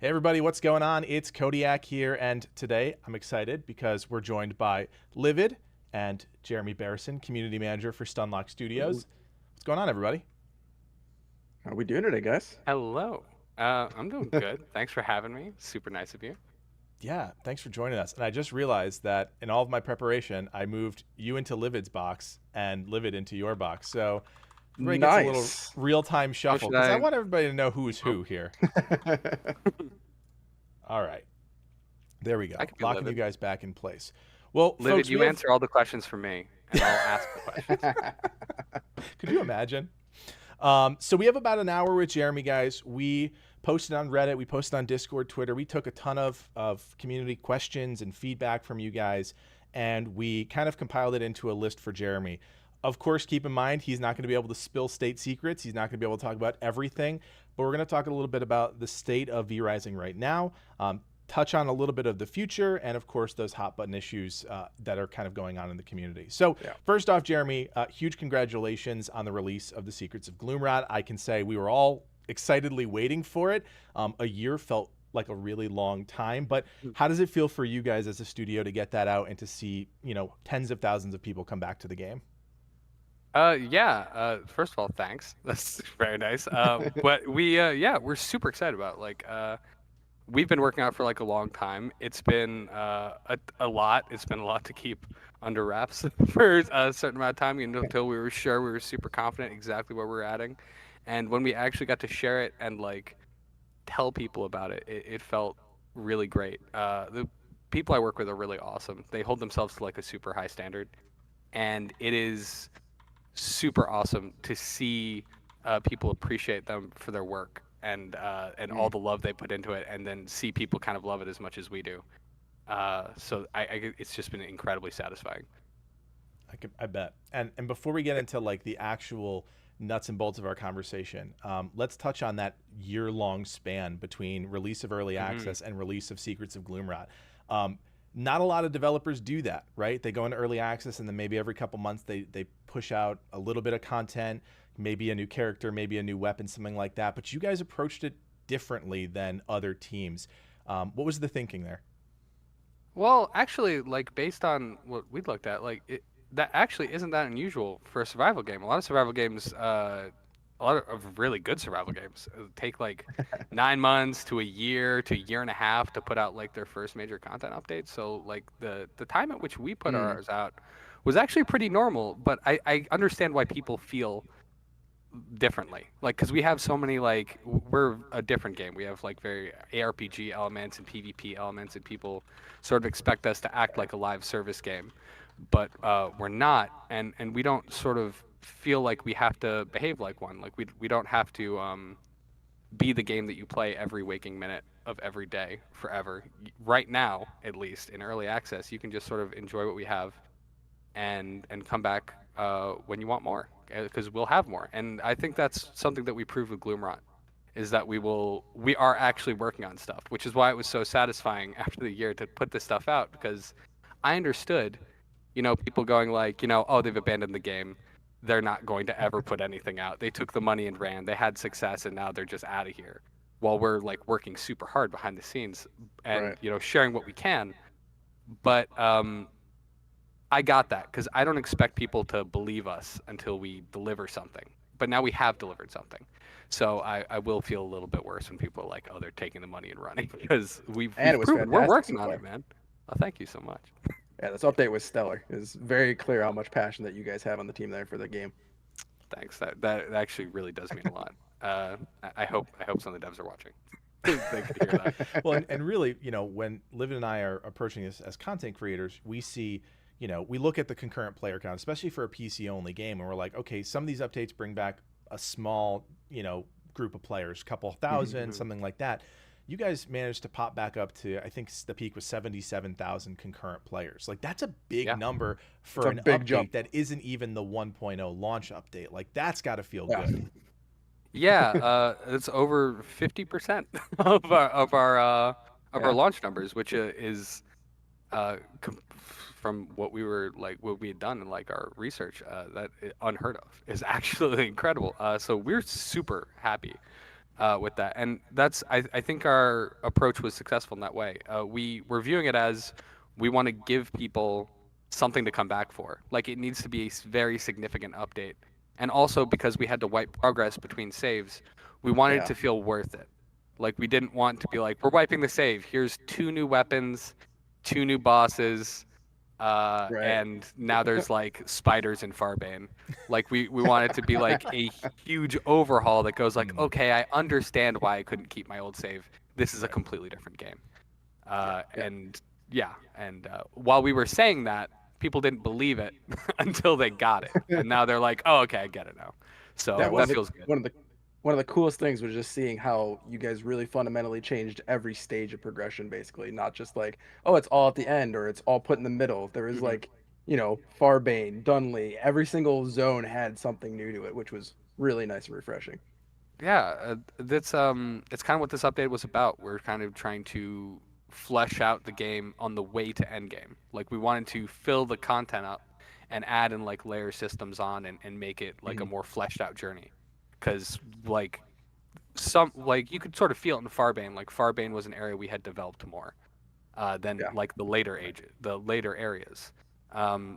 Hey everybody, what's going on? It's Codiak here, and today I'm excited because we're joined by Livid and Jeremy Bearson, community manager for Stunlock Ooh, Studios. What's going on, everybody? how are we doing today, guys? Hello. I'm doing good. Thanks for having me. Super nice of you. Yeah, thanks for joining us. And I just realized that in all of my preparation, I moved you into Livid's box and Livid into your box. So everybody gets a little Nice. real-time Oh, shuffle should because I I? want everybody to know who's Oh, who here. All right, there we I go, could be locking you livid. guys back in place. Well, Livid, folks, we you have. answer all the questions for me, and I'll ask the questions. Could you imagine? So we have about an hour with Jeremy, guys. We posted on Reddit, we posted on Discord, Twitter. We took a ton of community questions and feedback from you guys, and we kind of compiled it into a list for Jeremy. Of course, keep in mind, he's not going to be able to spill state secrets. He's not going to be able to talk about everything, but we're going to talk a little bit about the state of V Rising right now, touch on a little bit of the future, and of course those hot button issues that are kind of going on in the community. So Yeah. first off, Jeremy, huge congratulations on the release of the Secrets of Gloomrot. I can say we were all excitedly waiting for it. A year felt like a really long time, but how does it feel for you guys as a studio to get that out and to see, tens of thousands of people come back to the game? Yeah. First of all, thanks. That's very nice. But yeah, we're super excited about it. We've been working on it for like a long time. It's been a lot. It's been a lot to keep under wraps for a certain amount of time until we were sure we were super confident exactly where we were adding. And when we actually got to share it and like tell people about it, it felt really great. The people I work with are really awesome. They hold themselves to like a super high standard, and it is super awesome to see people appreciate them for their work and all Mm. the love they put into it, and then see people kind of love it as much as we do. It's just been incredibly satisfying. I bet. And before we get into like the actual nuts and bolts of our conversation, let's touch on that year-long span between release of early Hmm. access and release of Secrets of Gloomrot. Um, Not a lot of developers do that, right? They go into early access and then maybe every couple months they push out a little bit of content, maybe a new character, maybe a new weapon, something like that. But you guys approached it differently than other teams. What was the thinking there? Well, actually, like based on what we looked at, that actually isn't that unusual for a survival game. A lot of survival games, a lot of really good survival games, take like 9 months to a year and a half to put out like their first major content update. So like the time at which we put Mm. ours out was actually pretty normal. But I understand why people feel differently. Like, because we have so many, like, we're a different game. We have, like, very ARPG elements and PvP elements, and people sort of expect us to act like a live service game. But we're not, and we don't sort of feel like we have to behave like one. Like, we don't have to be the game that you play every waking minute of every day forever. Right now, at least, in early access, you can just sort of enjoy what we have and come back when you want more because we'll have more. And I think that's something that we proved with Gloomrot is that we are actually working on stuff, which is why it was so satisfying after the year to put this stuff out because I understood, people going like, oh, they've abandoned the game. They're not going to ever put anything out. They took the money and ran. They had success and now they're just out of here. While we're like working super hard behind the scenes and Right. sharing what we can. But I got that because I don't expect people to believe us until we deliver something. But now we have delivered something. So I will feel a little bit worse when people are like, oh, they're taking the money and running because And it we've was proven we're fantastic so working on far. it, man. Oh, thank you so much. Yeah, this update was stellar. It was very clear how much passion that you guys have on the team there for the game. Thanks. That actually really does mean a lot. I hope some of the devs are watching. They could hear that. Well, and really, when Livid and I are approaching this as content creators, we see, we look at the concurrent player count, especially for a PC only game, and we're like, okay, some of these updates bring back a small, group of players, couple thousand, Mhm. something like that. You guys managed to pop back up to, I think the peak was 77,000 concurrent players. Like, that's a big Yeah. number It's for a an big jump. update that isn't even the 1.0 launch update. Like, that's got to feel Yeah. good. Yeah, it's over 50% of our Yeah. launch numbers, which is from what we were like what we had done in like our research unheard of is actually incredible. So we're super happy with that. And I think our approach was successful in that way. We were viewing it as we want to give people something to come back for. Like it needs to be a very significant update. And also because we had to wipe progress between saves, we wanted it to feel worth it. Like we didn't want to be like, we're wiping the save. Here's 2 new weapons, 2 new bosses, and now there's like spiders in Farbane. Like we want it to be like a huge overhaul that goes like, okay, I understand why I couldn't keep my old save. This is a completely different game. And while we were saying that, people didn't believe it until they got it, and now they're like, oh, okay, I get it now. So that feels good. One of the coolest things was just seeing how you guys really fundamentally changed every stage of progression, basically. Not just like, oh, it's all at the end or it's all put in the middle. There was like, you know, Farbane, Dunley, every single zone had something new to it, which was really nice and refreshing. Yeah, that's it's kind of what this update was about. We're kind of trying to flesh out the game on the way to end game. Like we wanted to fill the content up and add in like layer systems on and make it like a more fleshed out journey. Because like you could sort of feel it in Farbane. Like Farbane was an area we had developed more than like the later areas.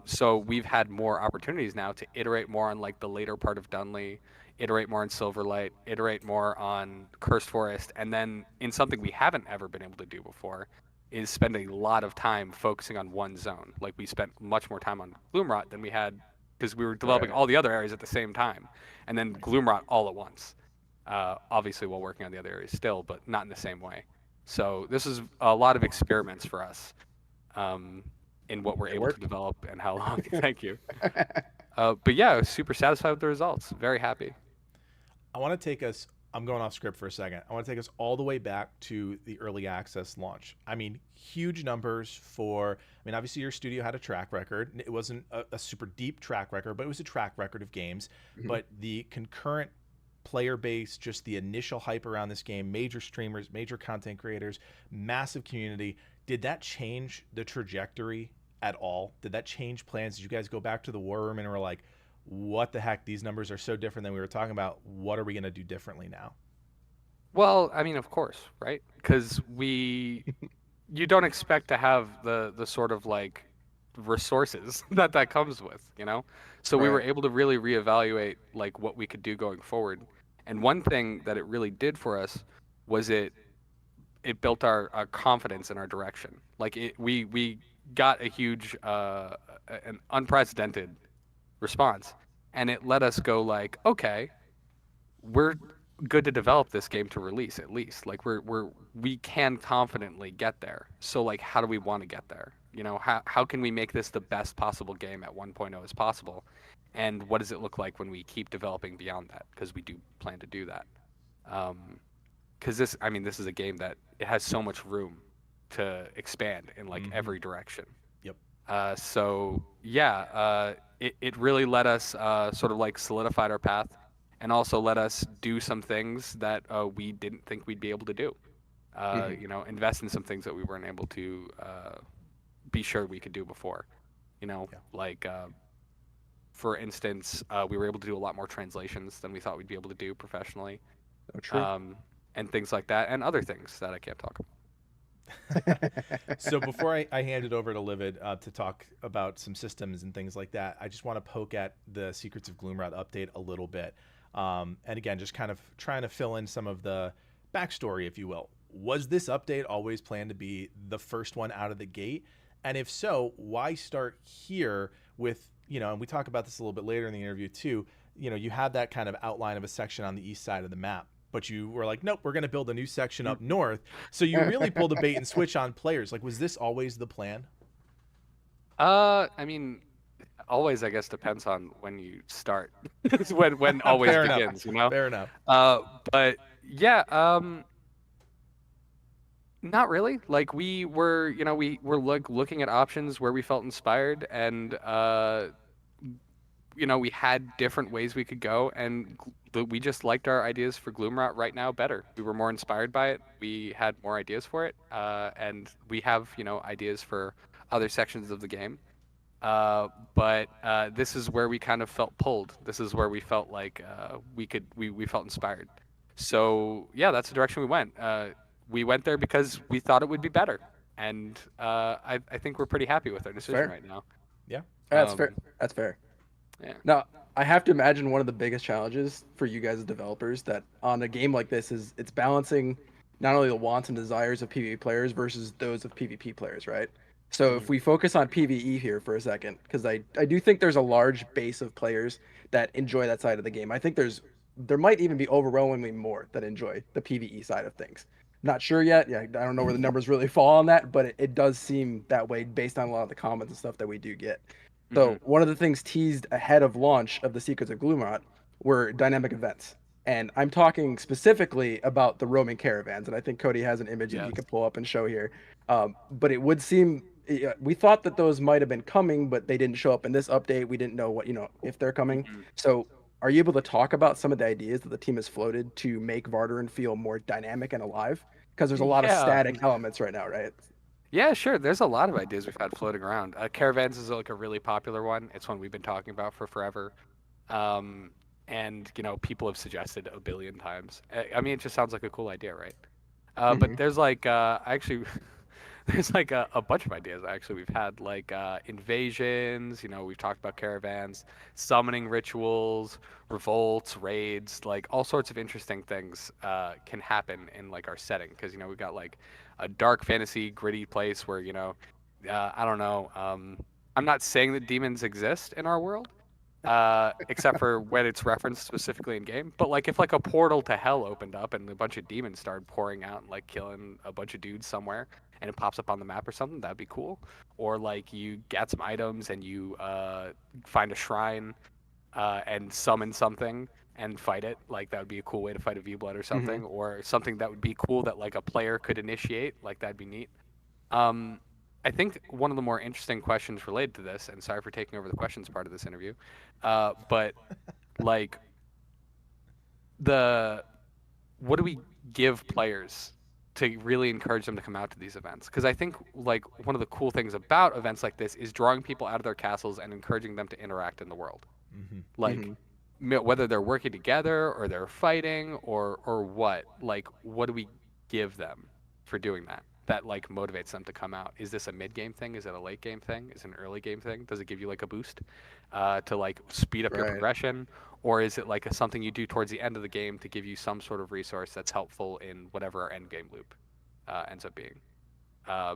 So we've had more opportunities now to iterate more on like the later part of Dunley, iterate more on Silverlight, iterate more on Cursed Forest, and then in something we haven't ever been able to do before is spend a lot of time focusing on one zone. Like we spent much more time on Gloomrot than we had because we were developing all the other areas at the same time, and then Gloomrot all at once. Obviously while working on the other areas still, but not in the same way. So this is a lot of experiments for us in what we're able to develop and how long. Thank you. But yeah, I was super satisfied with the results. Very happy. I want to take us, I'm going off script for a second. I want to take us all the way back to the early access launch. I mean, huge numbers obviously your studio had a track record. It wasn't a super deep track record, but it was a track record of games. But the concurrent player base, just the initial hype around this game, major streamers, major content creators, massive community. Did that change the trajectory at all? Did that change plans? Did you guys go back to the war room and were like, what the heck? These numbers are so different than we were talking about. What are we going to do differently now? Well, I mean, of course, right? Because you don't expect to have the sort of like resources that comes with, you know? So we were able to really reevaluate like what we could do going forward. And one thing that it really did for us was it built our confidence in our direction. Like we got a huge, an unprecedented response, and it let us go like, okay, we're good to develop this game to release at least. Like we can confidently get there. So like, how do we want to get there? You know, how can we make this the best possible game at 1.0 as possible? And what does it look like when we keep developing beyond that? Because we do plan to do that. Because this is a game that it has so much room to expand in like every direction. Yep. It really let us sort of like solidified our path, and also let us do some things that we didn't think we'd be able to do. You know, invest in some things that we weren't able to be sure we could do before. You know, like for instance, we were able to do a lot more translations than we thought we'd be able to do professionally. Oh, true. And things like that, and other things that I can't talk about. So before I hand it over to Livid to talk about some systems and things like that, I just want to poke at the Secrets of Gloomrot update a little bit. And again, just kind of trying to fill in some of the backstory, if you will. Was this update always planned to be the first one out of the gate? And if so, why start here with, you know, and we talk about this a little bit later in the interview too, you know, you had that kind of outline of a section on the east side of the map, but you were like, nope, we're going to build a new section up north. So you really pulled a bait and switch on players. Like, was this always the plan? I mean, always, I guess, depends on when you start. when always begins, you know? Fair enough. But yeah, not really. Like we were, you know, we were looking at options where we felt inspired, and you know, we had different ways we could go, and we just liked our ideas for Gloomrot right now better. We were more inspired by it. We had more ideas for it, and we have, you know, ideas for other sections of the game. But this is where we kind of felt pulled. This is where we felt like we felt inspired. So yeah, that's the direction we went. We went there because we thought it would be better, and I think we're pretty happy with our That's decision fair. right now. Yeah. That's fair. Um, That's fair. yeah. Now, I have to imagine one of the biggest challenges for you guys as developers that on a game like this is it's balancing not only the wants and desires of PvE players versus those of PvP players, right? So if we focus on PvE here for a second, because I do think there's a large base of players that enjoy that side of the game. I think there might even be overwhelmingly more that enjoy the PvE side of things. Not sure yet. Yeah, I don't know where the numbers really fall on that, but it does seem that way based on a lot of the comments and stuff that we do get. So one of the things teased ahead of launch of the Secrets of Gloomrot were dynamic events. And I'm talking specifically about the roaming caravans. And I think Cody has an image that he Yes. could pull up and show here. But it would seem we thought that those might have been coming, but they didn't show up in this update. We didn't know what, if they're coming. So are you able to talk about some of the ideas that the team has floated to make Vardaran feel more dynamic and alive? Because there's a lot of Yeah. static elements right now, right? Yeah, sure. There's a lot of ideas we've had floating around. Caravans is like a really popular one. It's one we've been talking about for forever. And people have suggested a billion times. I mean, it just sounds like a cool idea, right? But there's like actually there's like a bunch of ideas actually we've had, like invasions. We've talked about caravans, summoning rituals, revolts, raids, like all sorts of interesting things can happen in like our setting, because we've got like a dark fantasy gritty place where I don't know. I'm not saying that demons exist in our world, except for when it's referenced specifically in game. But like if like a portal to hell opened up and a bunch of demons started pouring out and like killing a bunch of dudes somewhere, and it pops up on the map or something, that'd be cool. Or like you get some items and you find a shrine and summon something and fight it. Like that would be a cool way to fight a V-Blood or something, or something that would be cool that like a player could initiate. Like that'd be neat. I think one of the more interesting questions related to this, and sorry for taking over the questions part of this interview, but like what do we give players to really encourage them to come out to these events? Because I think like one of the cool things about events like this is drawing people out of their castles and encouraging them to interact in the world. Like whether they're working together or they're fighting or what, like what do we give them for doing that like motivates them to come out? Is this a mid game thing? Is it a late game thing? Is it an early game thing? Does it give you like a boost to like speed up your progression? Or is it like something you do towards the end of the game to give you some sort of resource that's helpful in whatever our end game loop ends up being? Yeah,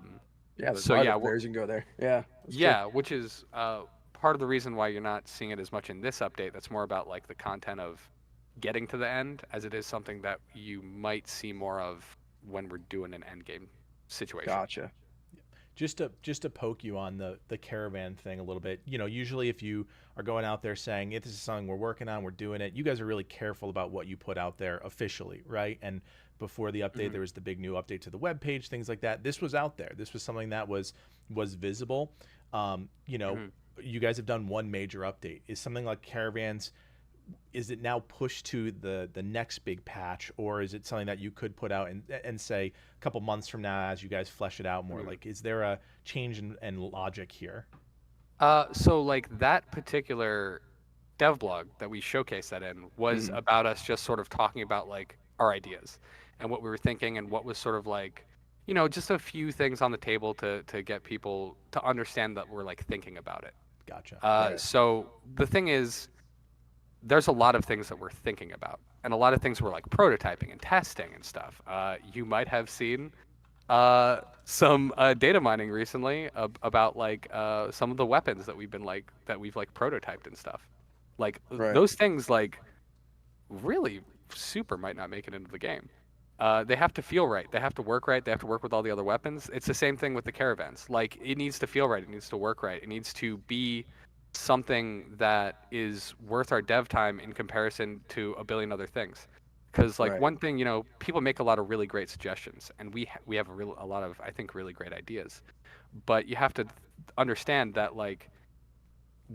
there's so a lot yeah, of players you can go there. Yeah. yeah, which is part of the reason why you're not seeing it as much in this update. That's more about like the content of getting to the end, as it is something that you might see more of when we're doing an end game situation. Gotcha. Just to poke you on the caravan thing a little bit, usually if you are going out there saying, if this is something we're working on, we're doing it, you guys are really careful about what you put out there officially, right? And before the update, there was the big new update to the web page, things like that. This was out there. This was something that was visible. You guys have done one major update. Is something like caravans, is it now pushed to the next big patch, or is it something that you could put out and say a couple months from now as you guys flesh it out more? Like, is there a change in logic here? So like that particular dev blog that we showcased that in was about us just sort of talking about like our ideas and what we were thinking and what was sort of like, just a few things on the table to get people to understand that we're like thinking about it. Gotcha. So the thing is, there's a lot of things that we're thinking about, and a lot of things we're like prototyping and testing and stuff. You might have seen some data mining recently about like some of the weapons that we've prototyped and stuff. Like those things like really super might not make it into the game. They have to feel right. They have to work right. They have to work with all the other weapons. It's the same thing with the caravans. Like it needs to feel right. It needs to work right. It needs to be something that is worth our dev time in comparison to a billion other things. Because like one thing, people make a lot of really great suggestions, and we have a lot of, I think, really great ideas. But you have to understand that like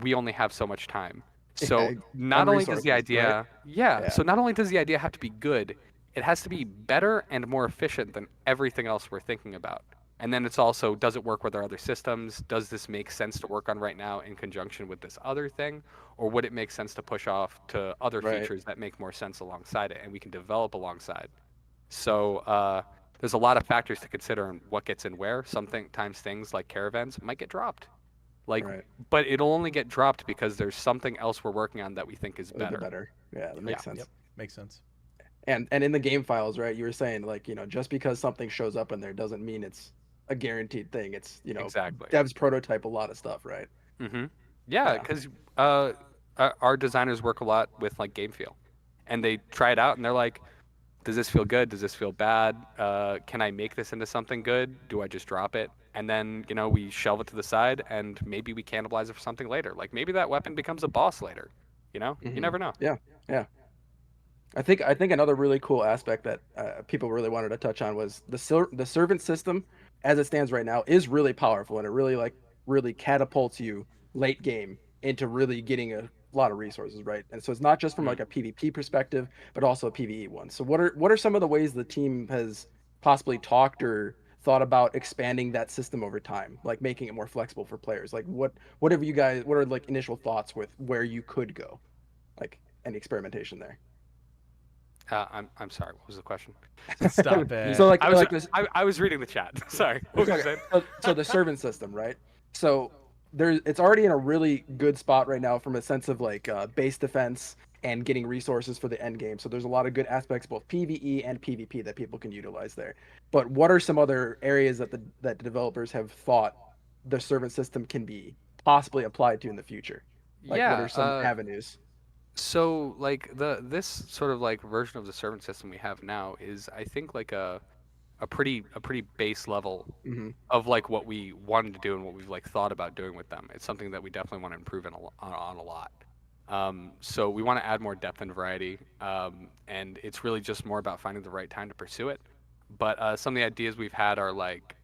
we only have so much time. So not only does the idea, so not only does the idea have to be good, it has to be better and more efficient than everything else we're thinking about. And then it's also, does it work with our other systems? Does this make sense to work on right now in conjunction with this other thing? Or would it make sense to push off to other Right. features that make more sense alongside it and we can develop alongside? So there's a lot of factors to consider on what gets in where. Sometimes things like caravans might get dropped. Like, Right. but it'll only get dropped because there's something else we're working on that we think is A little bit better. better. Yeah, that makes sense. Yep. Makes sense. And in the game files, right? You were saying like, just because something shows up in there doesn't mean it's a guaranteed thing. It's, Exactly. devs prototype a lot of stuff, right? Yeah, Yeah. because our designers work a lot with like game feel, and they try it out, and they're like, "Does this feel good? Does this feel bad? Can I make this into something good? Do I just drop it?" And then we shelve it to the side, and maybe we cannibalize it for something later. Like maybe that weapon becomes a boss later. You Mhm. never know. Yeah. Yeah. I think another really cool aspect that people really wanted to touch on was the servant system as it stands right now is really powerful, and it really catapults you late game into really getting a lot of resources, right? And so it's not just from Mhm. like a PvP perspective, but also a PvE one. So what are some of the ways the team has possibly talked or thought about expanding that system over time, like making it more flexible for players? Like what are like initial thoughts with where you could go, like any experimentation there? I'm sorry. What was the question? Stop it. So like I was like this. I was reading the chat. Sorry. What was you saying? So the servant system, right? So it's already in a really good spot right now from a sense of like base defense and getting resources for the end game. So there's a lot of good aspects, both PvE and PvP, that people can utilize there. But what are some other areas that the developers have thought the servant system can be possibly applied to in the future? Like what are Yeah. some avenues? So like this sort of like version of the servant system we have now is, I think, like a pretty base level Hmm. of like what we wanted to do and what we've like thought about doing with them. It's something that we definitely want to improve on a lot. So we want to add more depth and variety, and it's really just more about finding the right time to pursue it. But some of the ideas we've had are like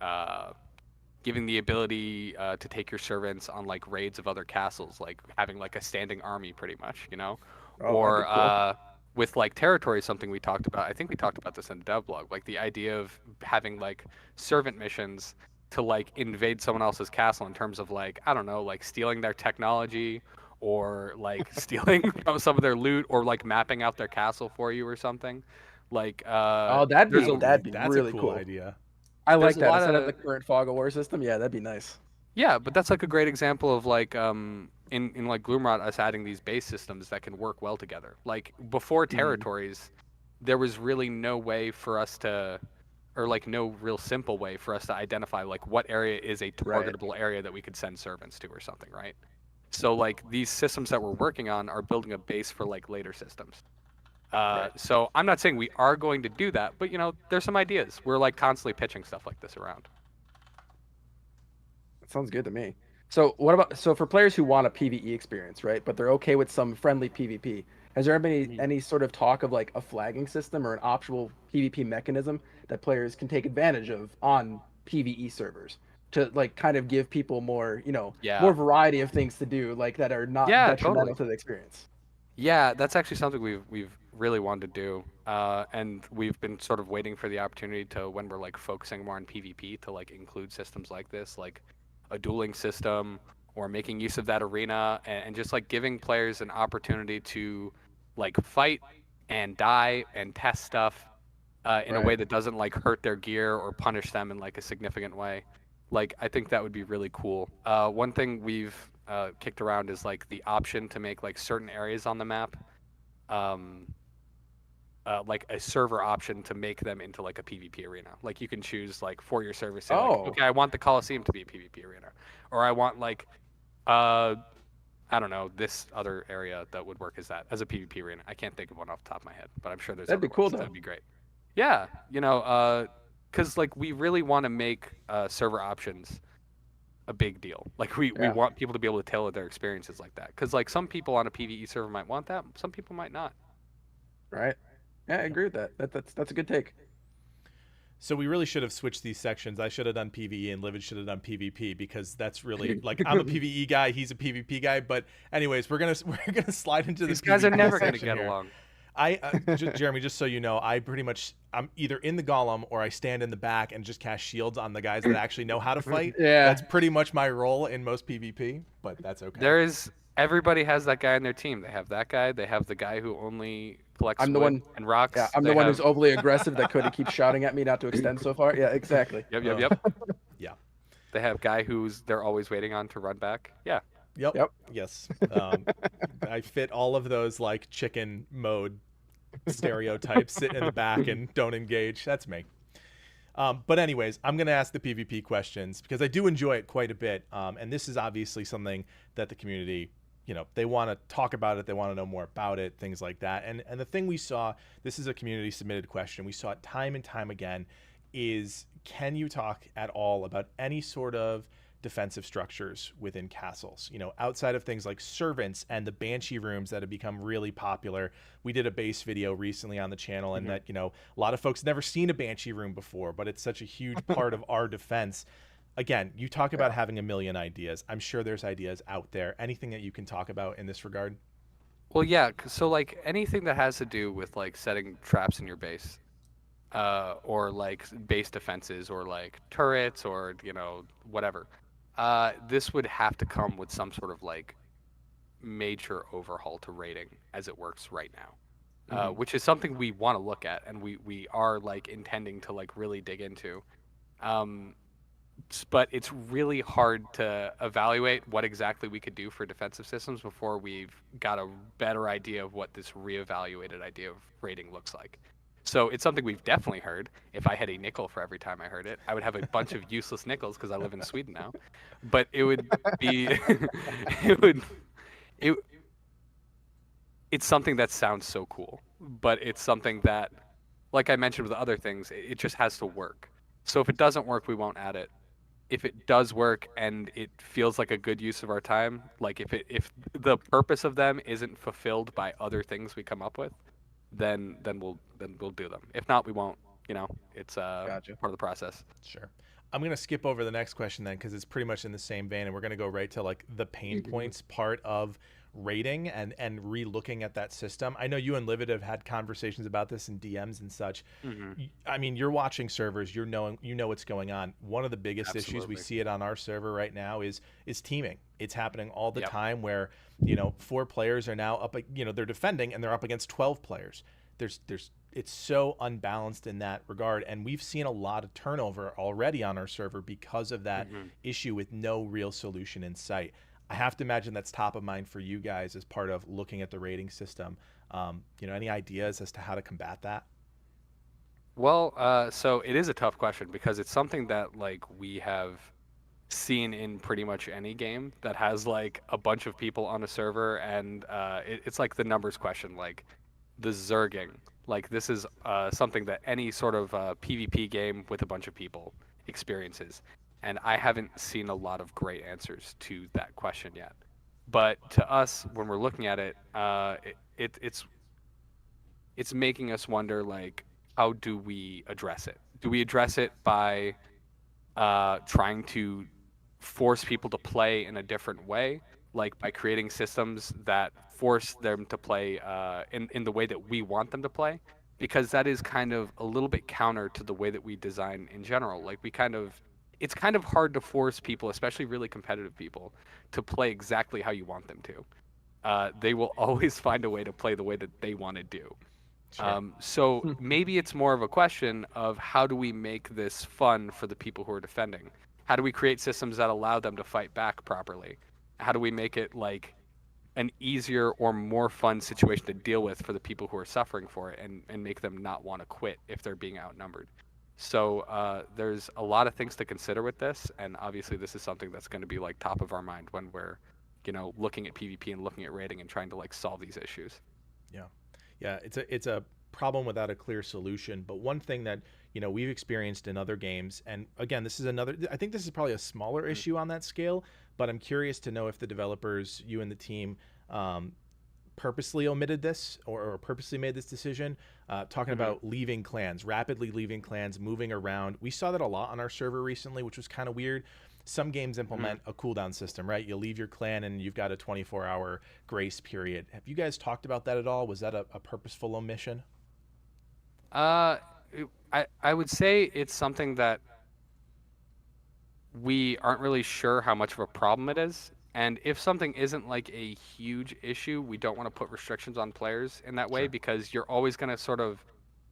giving the ability to take your servants on like raids of other castles, like having like a standing army, pretty much, Oh, that'd or be cool. with like territory, something we talked about. I think we talked about this in the dev blog, like the idea of having like servant missions to like invade someone else's castle in terms of like, I don't know, like stealing their technology or like stealing some of their loot or like mapping out their castle for you or something. Like Oh, there's a that'd be That's really a cool cool. idea. I there's like a that lot instead of of the current fog of war system. Yeah, that'd be nice. Yeah, but that's like a great example of like in like Gloomrot, us adding these base systems that can work well together. Like before Mhm. territories, there was really no way for us to, or like no real simple way for us to identify like what area is a Right. targetable area that we could send servants to or something, right? So like these systems that we're working on are building a base for like later systems. Right. So I'm not saying we are going to do that, but there's some ideas. We're like constantly pitching stuff like this around. That sounds good to me. So for players who want a PvE experience, right, but they're okay with some friendly PvP, has there been Mhm. any sort of talk of like a flagging system or an optional PvP mechanism that players can take advantage of on PvE servers to like kind of give people more, Yeah. more variety of things to do, like that are not Yeah, detrimental totally. to the experience? Yeah, that's actually something we've really wanted to do, and we've been sort of waiting for the opportunity to, when we're like focusing more on PvP, to like include systems like this, like a dueling system, or making use of that arena, and just like giving players an opportunity to like fight and die and test stuff in a Right. way that doesn't like hurt their gear or punish them in like a significant way. Like I think that would be really cool. One thing we've kicked around is like the option to make like certain areas on the map, um, like a server option to make them into like a PvP arena. Like you can choose like for your server, say like, Oh, okay, I want the Coliseum to be a PvP arena, or I want like uh, I don't know, this other area that would work as a PvP arena. I can't think of one off the top of my head, but I'm sure there's that'd be other cool ones. though. That'd be great. Yeah, because like we really want to make server options a big deal. Like we Yeah. want people to be able to tailor their experiences like that. Because like some people on a PvE server might want that, some people might not. Right. Yeah, I agree with that. That's a good take. So we really should have switched these sections. I should have done PvE and Livid should have done PvP, because that's really like, I'm a PvE guy, he's a PvP guy. But anyways, we're gonna slide into These the guys are PvP never going to section get here. along. Jeremy, just so you know, I'm either in the golem or I stand in the back and just cast shields on the guys that actually know how to fight. Yeah. That's pretty much my role in most PvP, but that's okay. Everybody has that guy on their team. They have that guy. They have the guy who only collects I'm the wood one. and rocks. Yeah, I'm They the one have, who's overly aggressive that Cody keeps shouting at me not to extend so far. Yeah, exactly. Yep. Yeah. They have guy they're always waiting on to run back. Yeah. Yep. Yes. I fit all of those like chicken mode stereotypes. Sit in the back and don't engage. That's me. But anyways, I'm going to ask the PvP questions because I do enjoy it quite a bit. And this is obviously something that the community, they want to talk about it. They want to know more about it, things like that. And the thing we saw, this is a community submitted question. We saw it time and time again is, can you talk at all about any sort of defensive structures within castles, outside of things like servants and the banshee rooms that have become really popular. We did a base video recently on the channel and that, a lot of folks never seen a banshee room before, but it's such a huge part of our defense. Again, you talk about having a million ideas. I'm sure there's ideas out there. Anything that you can talk about in this regard? Well, yeah. So like anything that has to do with like setting traps in your base, or like base defenses or like turrets or, whatever. This would have to come with some sort of like major overhaul to rating as it works right now, which is something we want to look at and we are like intending to like really dig into. But it's really hard to evaluate what exactly we could do for defensive systems before we've got a better idea of what this reevaluated idea of rating looks like. So it's something we've definitely heard. If I had a nickel for every time I heard it, I would have a bunch of useless nickels because I live in Sweden now. But it would be, it's something that sounds so cool. But it's something that, like I mentioned with other things, it just has to work. So if it doesn't work, we won't add it. If it does work and it feels like a good use of our time, like if the purpose of them isn't fulfilled by other things we come up with, then we'll do them. If not, we won't. It's Gotcha. part of the process. Sure. I'm going to skip over the next question then because it's pretty much in the same vein, and we're going to go right to like the pain points part of rating and re-looking at that system. I know you and Livid have had conversations about this in DMs and such. I mean, you're watching servers, you know what's going on. One of the biggest issues we see it on our server right now is teaming. It's happening all the time where 4 players are now up, they're defending and they're up against 12 players. It's so unbalanced in that regard, and we've seen a lot of turnover already on our server because of that issue with no real solution in sight. I have to imagine that's top of mind for you guys as part of looking at the rating system. Any ideas as to how to combat that? Well, so it is a tough question because it's something that like we have seen in pretty much any game that has like a bunch of people on a server, and it's like the numbers question, like the zerging. Like this is something that any sort of PvP game with a bunch of people experiences. And I haven't seen a lot of great answers to that question yet. But to us, when we're looking at it, it's making us wonder, like, how do we address it? Do we address it by trying to force people to play in a different way, like by creating systems that force them to play in the way that we want them to play? Because that is kind of a little bit counter to the way that we design in general. Like it's kind of hard to force people, especially really competitive people, to play exactly how you want them to. They will always find a way to play the way that they want to do. Sure. So maybe it's more of a question of how do we make this fun for the people who are defending? How do we create systems that allow them to fight back properly? How do we make it like an easier or more fun situation to deal with for the people who are suffering for it and make them not want to quit if they're being outnumbered? So there's a lot of things to consider with this, and obviously this is something that's going to be like top of our mind when we're, looking at PvP and looking at rating and trying to like solve these issues. Yeah, it's a problem without a clear solution. But one thing that we've experienced in other games, and again, this is another. I think this is probably a smaller issue on that scale. But I'm curious to know if the developers, you and the team, purposely omitted this or purposely made this decision, talking about leaving clans, rapidly leaving clans, moving around. We saw that a lot on our server recently, which was kind of weird. some games implement a cooldown system, right? You leave your clan and you've got a 24-hour grace period. Have you guys talked about that at all? Was that a purposeful omission? I would say it's something that we aren't really sure how much of a problem it is. And if something isn't like a huge issue, we don't want to put restrictions on players in that way, because you're always going to sort of,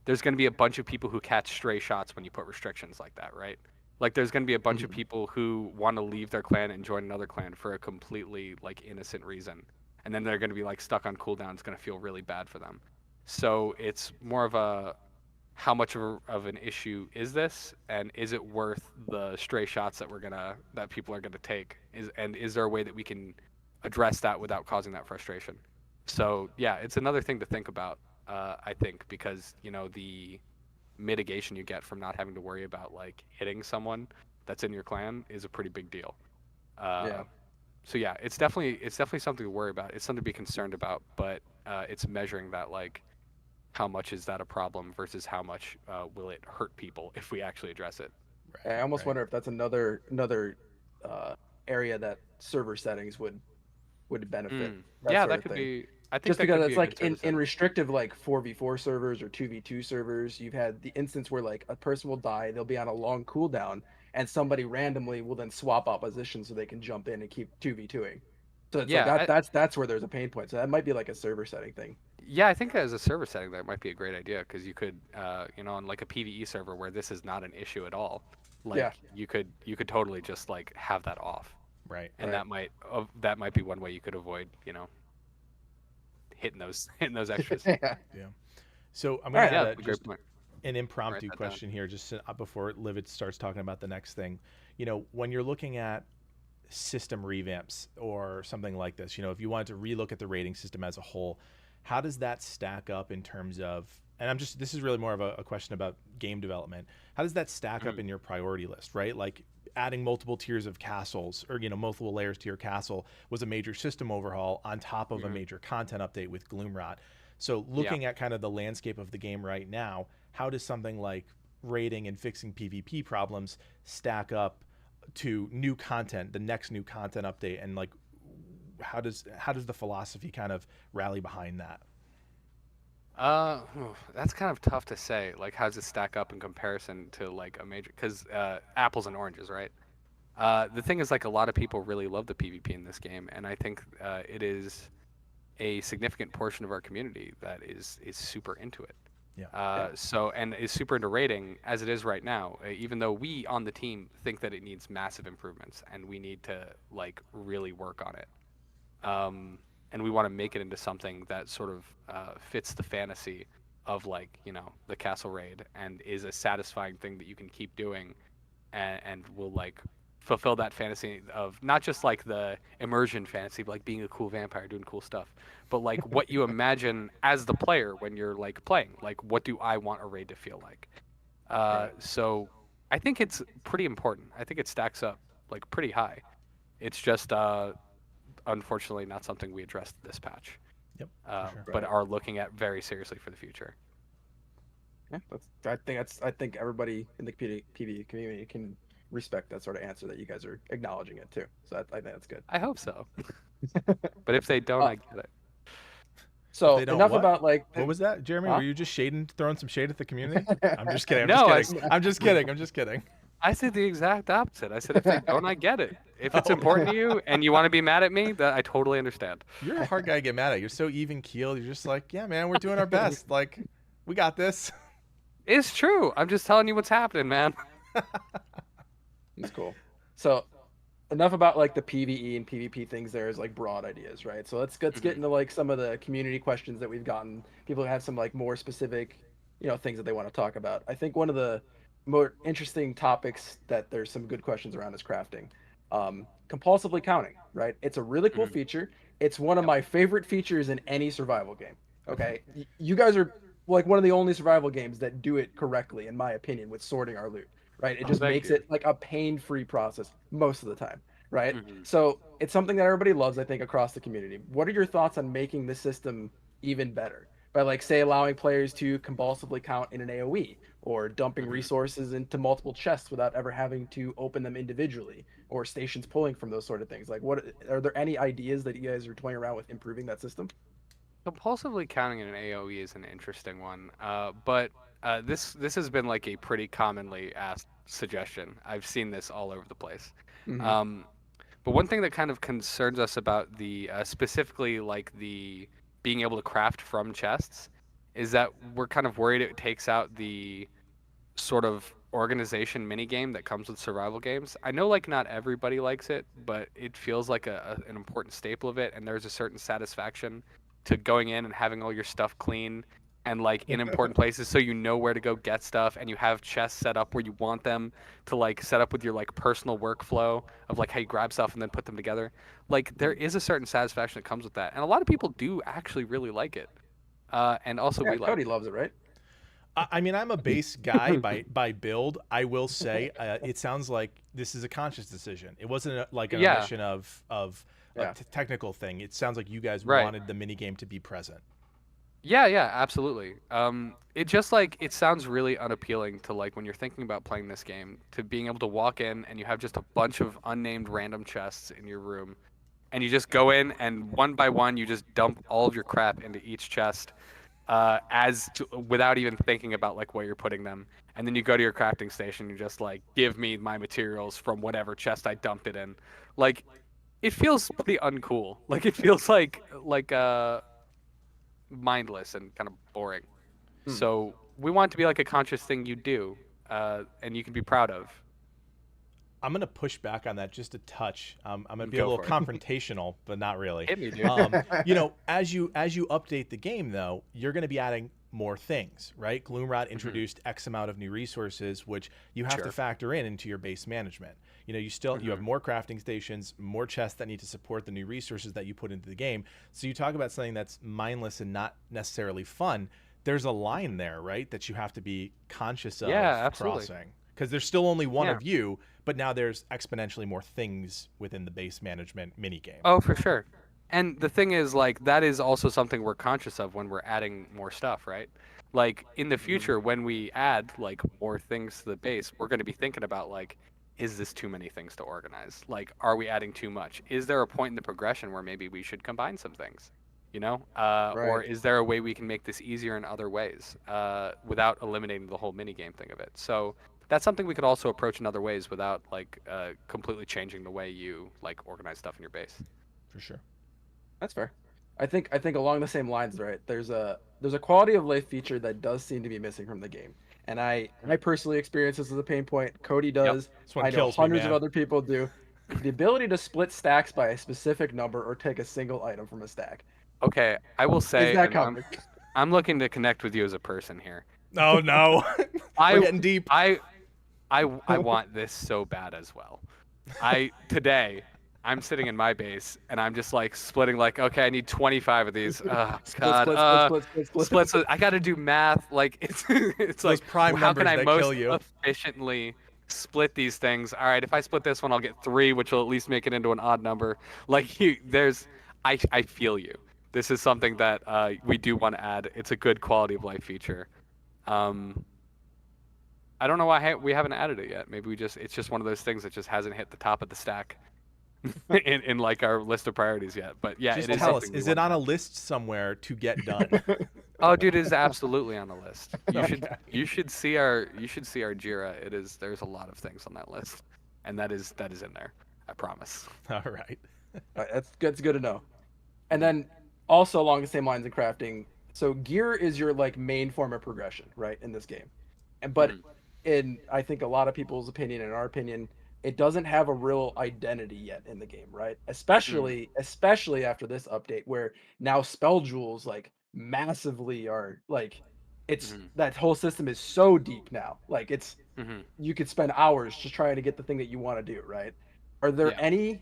there's going to be a bunch of people who catch stray shots when you put restrictions like that, right? Like there's going to be a bunch of people who want to leave their clan and join another clan for a completely like innocent reason. And then they're going to be like stuck on cooldown. It's going to feel really bad for them. So it's more of a, how much of an issue is this, and is it worth the stray shots that people are gonna take? Is there a way that we can address that without causing that frustration? So yeah, it's another thing to think about. I think, because the mitigation you get from not having to worry about like hitting someone that's in your clan is a pretty big deal. So yeah, it's definitely something to worry about. It's something to be concerned about, but it's measuring that, like, how much is that a problem versus how much will it hurt people if we actually address it. Right, I almost wonder if that's another area that server settings would benefit. That could be. I think just that because could it's be a like good in restrictive like 4v4 servers or 2v2 servers, you've had the instance where like a person will die, they'll be on a long cooldown, and somebody randomly will then swap out positions so they can jump in and keep 2v2ing. So it's that's where there's a pain point. So that might be like a server setting thing. Yeah, I think as a server setting, that might be a great idea, because you could, on like a PvE server where this is not an issue at all, like you could totally just like have that off, right? And that might be one way you could avoid, hitting those extras. Yeah. So I'm gonna add great point. An impromptu question here, just before Livid starts talking about the next thing. When you're looking at system revamps or something like this, if you wanted to relook at the rating system as a whole, how does that stack up in terms of, and this is really more of a question about game development, how does that stack up in your priority list, right? Like adding multiple tiers of castles, or multiple layers to your castle, was a major system overhaul on top of a major content update with Gloomrot. So looking at kind of the landscape of the game right now, how does something like rating and fixing PvP problems stack up to new content, the next new content update, and like how does the philosophy kind of rally behind that? That's kind of tough to say. Like, how does it stack up in comparison to like a major? Because apples and oranges, right? The thing is, like, a lot of people really love the PvP in this game, and I think it is a significant portion of our community that is super into it. So, and is super into rating as it is right now, even though we on the team think that it needs massive improvements and we need to like really work on it. And we want to make it into something that sort of fits the fantasy of like, the castle raid, and is a satisfying thing that you can keep doing, and will like fulfill that fantasy of not just like the immersion fantasy of like being a cool vampire doing cool stuff, but like what you imagine as the player when you're like playing, like what do I want a raid to feel like. So I think it's pretty important. I think it stacks up like pretty high. It's just unfortunately not something we addressed this patch. But are looking at very seriously for the future. I think everybody in the PvE community can respect that sort of answer, that you guys are acknowledging it too. So I think that's good. I hope so. But if they don't, I get it. So enough about like. What was that, Jeremy? Were you just throwing some shade at the community? I'm just kidding. I'm just kidding. I said the exact opposite. I said, if they don't, I get it. If it's important to you and you want to be mad at me, that I totally understand. You're a hard guy to get mad at. You're so even keeled. You're just like, yeah, man, we're doing our best. Like, we got this. It's true. I'm just telling you what's happening, man. It's cool. So enough about like the PvE and PvP things there as like broad ideas, right? So let's get into like some of the community questions that we've gotten. People have some like more specific, things that they want to talk about. I think one of the more interesting topics that there's some good questions around is crafting. Compulsively counting, right? It's a really cool feature. It's one of my favorite features in any survival game. Okay, you guys are like one of the only survival games that do it correctly, in my opinion, with sorting our loot. Right? It just makes it like a pain-free process most of the time, right? So it's something that everybody loves, I think, across the community. What are your thoughts on making the system even better? By like, say, allowing players to compulsively count in an AoE, or dumping resources into multiple chests without ever having to open them individually, or stations pulling from those sort of things. Like, what are there any ideas that you guys are toying around with improving that system? Compulsively counting in an AOE is an interesting one, but this has been like a pretty commonly asked suggestion. I've seen this all over the place. Mm-hmm. Um, but one thing that kind of concerns us about the specifically like the being able to craft from chests is that we're kind of worried it takes out the sort of organization mini game that comes with survival games. I know like not everybody likes it, but it feels like an important staple of it, and there's a certain satisfaction to going in and having all your stuff clean and like in important places so you know where to go get stuff, and you have chests set up where you want them to like set up with your like personal workflow of like how you grab stuff and then put them together. Like there is a certain satisfaction that comes with that, and a lot of people do actually really like it. And also Yeah, we like Cody loves it, right? I mean, I'm a base guy by build. I will say, it sounds like this is a conscious decision. It wasn't like an Yeah. omission of Yeah. technical thing. It sounds like you guys Right. wanted the mini game to be present. Yeah, absolutely. It just like it sounds really unappealing to like when you're thinking about playing this game to being able to walk in and you have just a bunch of unnamed random chests in your room, and you just go in and one by one you just dump all of your crap into each chest, without even thinking about like where you're putting them, and then you go to your crafting station. You just like give me my materials from whatever chest I dumped it in. Like it feels pretty uncool. Like it feels like mindless and kind of boring. So we want it to be like a conscious thing you do, and you can be proud of. I'm gonna push back on that just a touch. I'm gonna be a Go little for it. confrontational, but not really. Hit me, dude. You know, as you update the game, though, you're gonna be adding more things, right? Gloomrot introduced X amount of new resources, which you have to Sure. factor into your base management. You know, you have more crafting stations, more chests that need to support the new resources that you put into the game. So you talk about something that's mindless and not necessarily fun. There's a line there, right, that you have to be conscious of Yeah, absolutely. crossing, because there's still only one Yeah. of you, but now there's exponentially more things within the base management minigame. Oh, for sure. And the thing is, like, that is also something we're conscious of when we're adding more stuff, right? Like, in the future, when we add, like, more things to the base, we're going to be thinking about, like, is this too many things to organize? Like, are we adding too much? Is there a point in the progression where maybe we should combine some things? You know? Or Right. is there a way we can make this easier in other ways without eliminating the whole minigame thing of it? So that's something we could also approach in other ways without, like, completely changing the way you, like, organize stuff in your base. For sure. That's fair. I think along the same lines, right? There's a quality of life feature that does seem to be missing from the game, and I personally experience this as a pain point. Cody does. This one I know kills me, hundreds of man. other people do. The ability to split stacks by a specific number or take a single item from a stack. Okay, I will say Is that and coming? I'm looking to connect with you as a person here. Oh no, I we're getting deep. I want this so bad as well. Today I'm sitting in my base and I'm just like splitting like, okay, I need 25 of these. Oh God. Splits. I got to do math. Like it's it's Those like prime how can numbers I that most kill you. efficiently split these things? All right, if I split this one, I'll get 3, which will at least make it into an odd number. Like I feel you. This is something that we do want to add. It's a good quality of life feature. I don't know why we haven't added it yet. Maybe it's just one of those things that just hasn't hit the top of the stack in like our list of priorities yet. But yeah, Just it is tell us, something we is it want on to a add. list somewhere to get done? Oh, dude, it is absolutely on the list. Okay. You should see our Jira. There's a lot of things on that list, and that is in there. I promise. All right. That's good to know. And then also along the same lines of crafting, so gear is your like main form of progression, right, in this game. And but in I think a lot of people's opinion, in our opinion, it doesn't have a real identity yet in the game, right? Especially after this update where now spell jewels like massively are like it's that whole system is so deep now. Like it's you could spend hours just trying to get the thing that you want to do, right? Are there Yeah.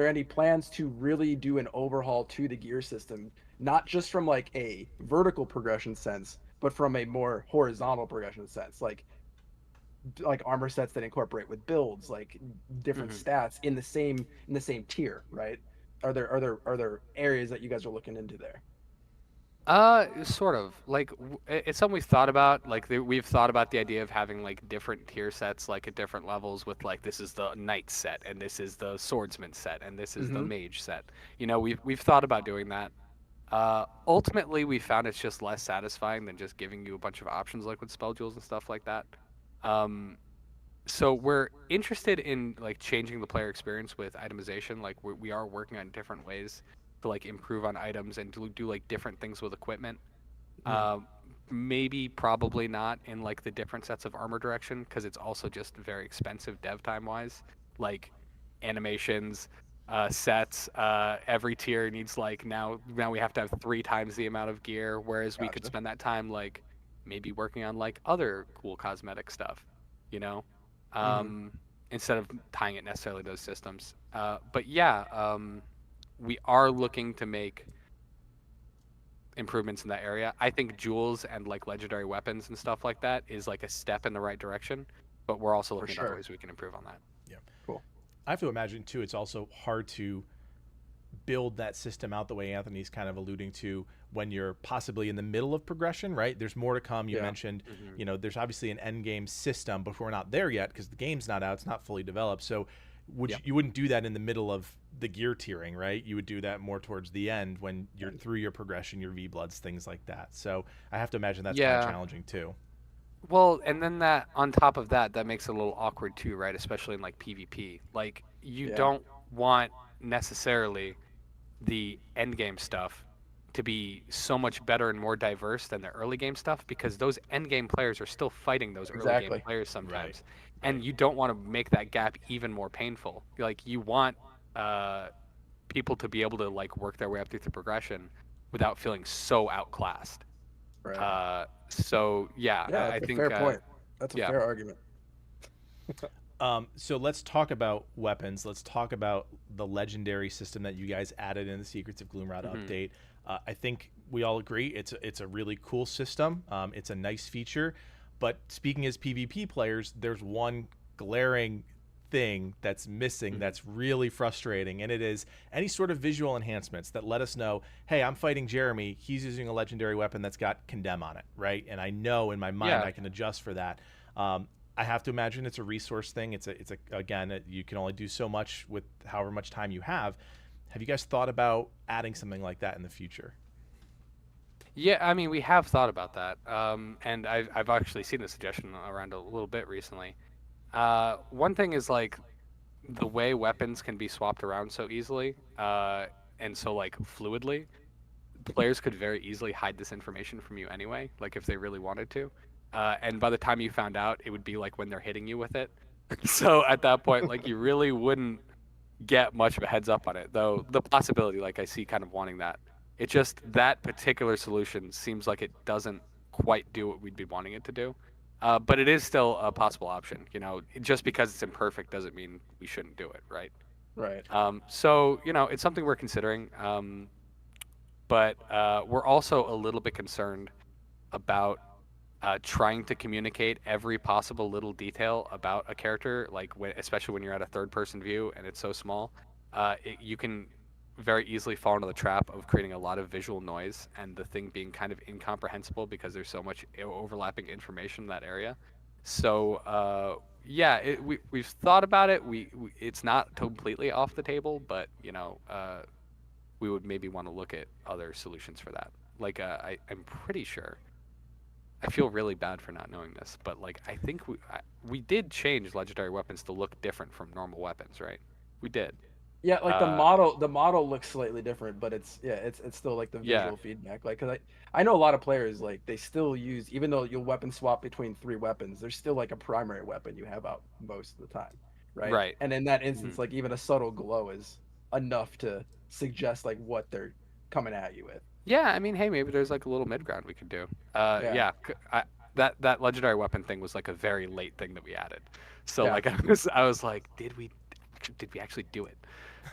any plans to really do an overhaul to the gear system, not just from like a vertical progression sense, but from a more horizontal progression sense, like armor sets that incorporate with builds, like different stats in the same tier, right? Are there areas that you guys are looking into there? Sort of. Like, it's something we've thought about. Like, we've thought about the idea of having like different tier sets, like at different levels. With like, this is the knight set, and this is the swordsman set, and this is the Mm-hmm. mage set. You know, we've thought about doing that. Ultimately, we found it's just less satisfying than just giving you a bunch of options, like with spell jewels and stuff like that. Um, so we're interested in like changing the player experience with itemization. Like, we are working on different ways to like improve on items and do like different things with equipment. Um, Maybe, probably not in like the different sets of armor direction, because it's also just very expensive dev time wise. Like animations, sets, every tier needs like now we have to have 3 times the amount of gear, whereas we could Gotcha. spend that time like maybe working on like other cool cosmetic stuff, you know, Mm-hmm. um, instead of tying it necessarily to those systems. But yeah, we are looking to make improvements in that area. I think jewels and like legendary weapons and stuff like that is like a step in the right direction, but we're also For looking at other sure. ways we can improve on that. Yeah. Cool. I have to imagine too. It's also hard to build that system out the way Anthony's kind of alluding to when you're possibly in the middle of progression, right? There's more to come. You Yeah. mentioned, Hmm. there's obviously an end game system, but we're not there yet because the game's not out. It's not fully developed. So Yeah. you wouldn't do that in the middle of the gear tiering, right? You would do that more towards the end when you're through your progression, your V bloods, things like that. So I have to imagine that's kind of Yeah. challenging too. Well, and then that on top of that, that makes it a little awkward too, right? Especially in like PvP. Like you Yeah. don't want necessarily the end game stuff to be so much better and more diverse than the early game stuff, because those end game players are still fighting those early game Exactly. players Right. sometimes, Right. and you don't want to make that gap even more painful. Like you want uh, people to be able to like work their way up through the progression without feeling so outclassed. Right. So yeah, Yeah, I that's a think fair point. That's a yeah. fair argument. So let's talk about weapons. Let's talk about the legendary system that you guys added in the Secrets of Gloomrod Hmm. update. I think we all agree it's a really cool system. It's a nice feature, but speaking as PvP players, there's one glaring thing that's missing that's really frustrating, and it is any sort of visual enhancements that let us know, hey, I'm fighting Jeremy. He's using a legendary weapon that's got condemn on it, right? And I know in my mind Yeah. I can adjust for that. I have to imagine it's a resource thing. You can only do so much with however much time you have. Have you guys thought about adding something like that in the future? Yeah, I mean, we have thought about that, and I've actually seen the suggestion around a little bit recently. One thing is like the way weapons can be swapped around so easily, and so like fluidly. Players could very easily hide this information from you anyway, like if they really wanted to. And by the time you found out, it would be like when they're hitting you with it. So at that point, like you really wouldn't get much of a heads up on it, though the possibility, like I see kind of wanting that. It just that particular solution seems like it doesn't quite do what we'd be wanting it to do. But it is still a possible option. You know, just because it's imperfect doesn't mean we shouldn't do it, right? Right. So you know, it's something we're considering. But we're also a little bit concerned about trying to communicate every possible little detail about a character, like especially when you're at a third-person view and it's so small. You can very easily fall into the trap of creating a lot of visual noise and the thing being kind of incomprehensible because there's so much overlapping information in that area. So yeah, we've thought about it. It's not completely off the table, but you know, we would maybe want to look at other solutions for that. Like I'm pretty sure. I feel really bad for not knowing this, but like I think we did change legendary weapons to look different from normal weapons, right? We did. Yeah, like the Uh, model looks slightly different, but it's still like the yeah, visual feedback. Like, cause I know a lot of players like they still use, even though you'll weapon swap between 3 weapons, there's still like a primary weapon you have out most of the time, right? right. And in that Mhm. instance, like even a subtle glow is enough to suggest like what they're coming at you with. Yeah, I mean, hey, maybe there's like a little mid ground we could do. Yeah, Yeah, that legendary weapon thing was like a very late thing that we added. So yeah. like I was like, did we actually do it?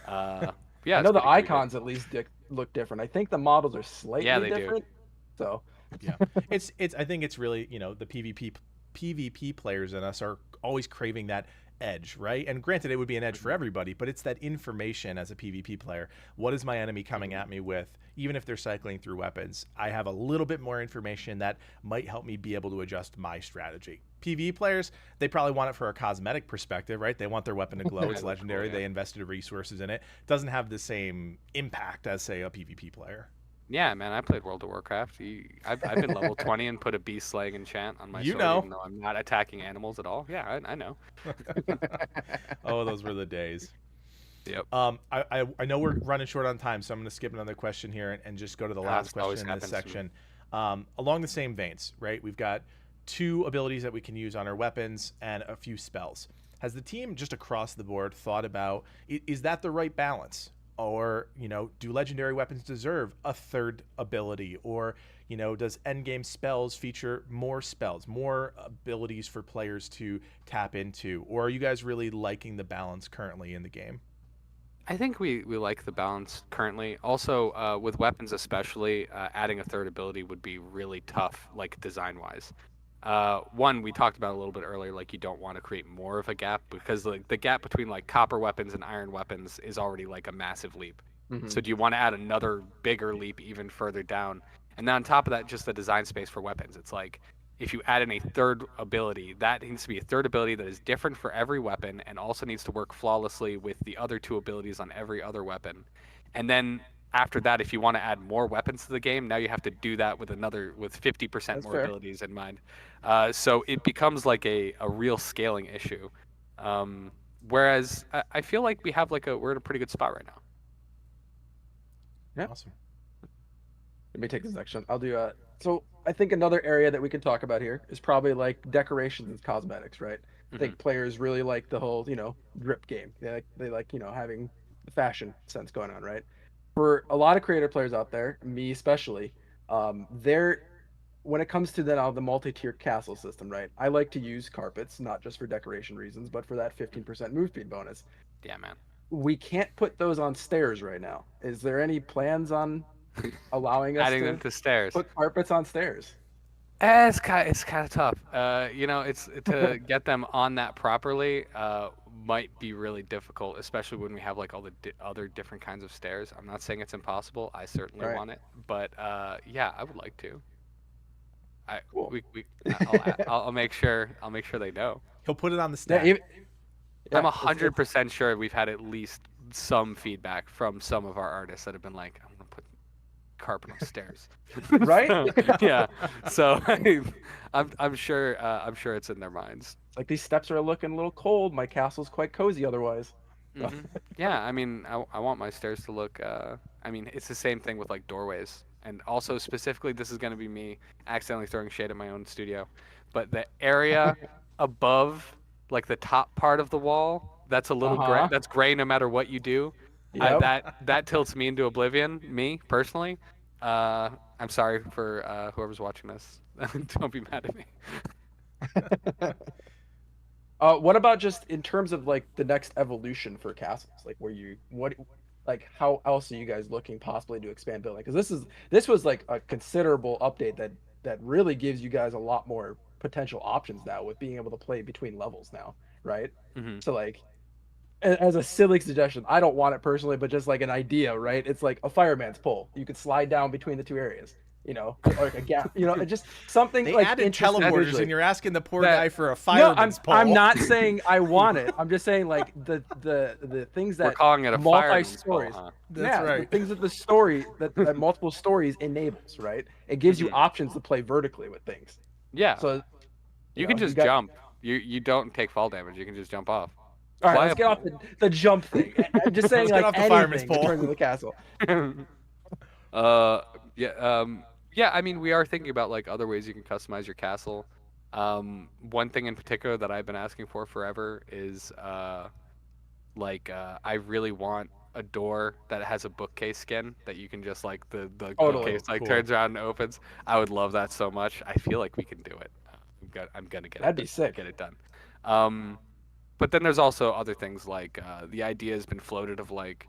Yeah, I it's know the pretty good. icons at least look different. I think the models are Yeah, slightly they do. different. So Yeah, it's. I think it's really the PvP players in us are always craving that edge, right? And granted, it would be an edge for everybody, but it's that information as a PvP player. What is my enemy coming at me with? Even if they're cycling through weapons, I have a little bit more information that might help me be able to adjust my strategy. PvE players, they probably want it for a cosmetic perspective, right? They want their weapon to glow. It's legendary. Cool, yeah. They invested resources in it. Doesn't have the same impact as, say, a PvP player. Yeah, man, I played World of Warcraft. I've been level 20 and put a beast slaying enchant on my sword, even though I'm not attacking animals at all. Yeah, I know. Oh, those were the days. Yep. I know we're running short on time, so I'm going to skip another question here and just go to the last question in this section. Along the same veins, right? We've got 2 abilities that we can use on our weapons and a few spells. Has the team just across the board thought about, is that the right balance? Or, do legendary weapons deserve a 3rd ability? Or, does endgame spells feature more spells, more abilities for players to tap into? Or are you guys really liking the balance currently in the game? I think we like the balance currently. Also, with weapons especially, adding a 3rd ability would be really tough, like design-wise. One, we talked about a little bit earlier, like you don't want to create more of a gap because like the gap between like copper weapons and iron weapons is already like a massive leap. So do you want to add another bigger leap even further down? And then on top of that, just the design space for weapons. It's like if you add in a 3rd ability, that needs to be a 3rd ability that is different for every weapon and also needs to work flawlessly with the other 2 abilities on every other weapon. And then after that, if you want to add more weapons to the game, now you have to do that with 50% more abilities in mind. So it becomes like a real scaling issue. Whereas I feel like we're in a pretty good spot right now. Yeah. Awesome. Let me take this section. I'll do so I think another area that we could talk about here is probably like decorations and cosmetics, right? I think players really like the whole, drip game. They like, having the fashion sense going on, right? For a lot of creator players out there, me especially, when it comes to the multi-tier castle system, right? I like to use carpets, not just for decoration reasons, but for that 15% move speed bonus. Yeah, man. We can't put those on stairs right now. Is there any plans on allowing us adding them to stairs? Put carpets on stairs. It's kind of tough. It's to get them on that properly might be really difficult, especially when we have like all the other different kinds of stairs. I'm not saying it's impossible. I certainly want it, but yeah, I would like to. Cool. I'll make sure they know. He'll put it on the stack. I'm 100% sure we've had at least some feedback from some of our artists that have been like, I'm gonna put carpet on stairs. Right? Yeah. So I'm sure it's in their minds. Like these steps are looking a little cold. My castle's quite cozy otherwise. Yeah, I mean, I want my stairs to look. It's the same thing with like doorways, and also specifically, this is going to be me accidentally throwing shade at my own studio, but the area above, like the top part of the wall, that's a little gray. That's gray no matter what you do. Yep. That tilts me into oblivion. Me personally. I'm sorry for whoever's watching this. Don't be mad at me. What about just in terms of like the next evolution for castles? Like how else are you guys looking possibly to expand building? Because this was like a considerable update that really gives you guys a lot more potential options now with being able to play between levels now, right? So like, as a silly suggestion, I don't want it personally, but just like an idea, right? It's like a fireman's pole. You could slide down between the 2 areas. Or like a gap, just something they like added teleporters, and you're asking the poor guy for a fireman's pole. I'm not saying I want it. I'm just saying like the things that we're calling it a fireman's pole. Huh? That's right. The things that the story that multiple stories enables, right? It gives you options to play vertically with things. Yeah. So you can just jump. You don't take fall damage. You can just jump off. All right, let's get off the jump thing. I'm just saying like anything in terms of the castle. Yeah, I mean, we are thinking about like other ways you can customize your castle. One thing in particular that I've been asking for forever is I really want a door that has a bookcase skin that you can just like the bookcase turns around and opens. I would love that so much. I feel like we can do it. I'm gonna get That'd be sick. Get it done. But then there's also other things like the idea has been floated of like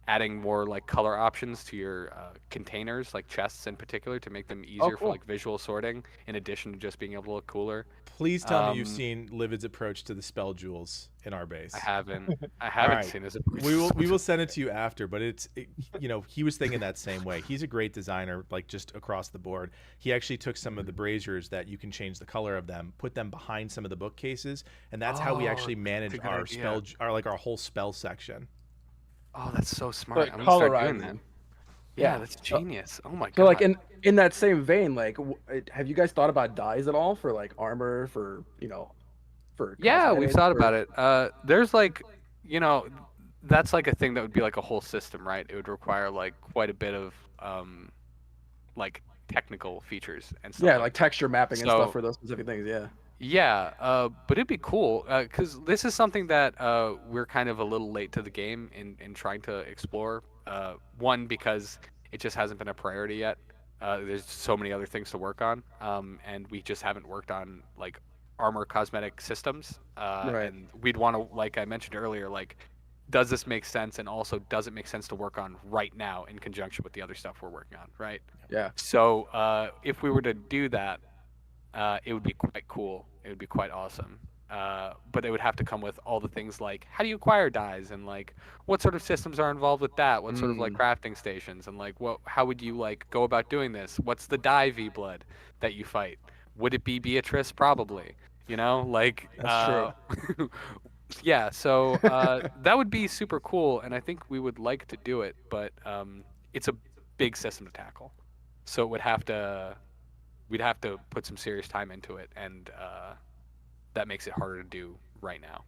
adding more like color options to your containers, like chests in particular, to make them easier for cool. like visual sorting, in addition to just being able to look cooler. Please tell me you've seen Livid's approach to the spell jewels in our base. I haven't right. seen his. We will send it to you after, but he was thinking that same way. He's a great designer, like just across the board. He actually took some of the braziers that you can change the color of them, put them behind some of the bookcases, and that's how we actually manage our spell, our whole spell section. Oh, that's so smart. Like I'm gonna start doing colorizing. that. Yeah, that's genius. Oh my god. So like in that same vein, like have you guys thought about dyes at all for like armor, for for Yeah, we've cosmetics, thought or- about it. There's like, that's like a thing that would be like a whole system, right? It would require like quite a bit of like technical features and stuff. Yeah, like texture mapping and So- stuff for those specific things. Yeah. Yeah, but it'd be cool because this is something that we're kind of a little late to the game in trying to explore. One, because it just hasn't been a priority yet. There's so many other things to work on, and we just haven't worked on like armor cosmetic systems. Right. And we'd want to, like I mentioned earlier, like does this make sense, and also does it make sense to work on right now in conjunction with the other stuff we're working on, right? Yeah. So if we were to do that, it would be quite cool. It would be quite awesome. But it would have to come with all the things like how do you acquire dyes, and like what sort of systems are involved with that? What sort of like crafting stations, and like how would you like go about doing this? What's the dye V blood that you fight? Would it be Beatrice? Probably. Like That's true. Yeah, so that would be super cool, and I think we would like to do it, but it's a big system to tackle. So we'd have to put some serious time into it, and that makes it harder to do right now.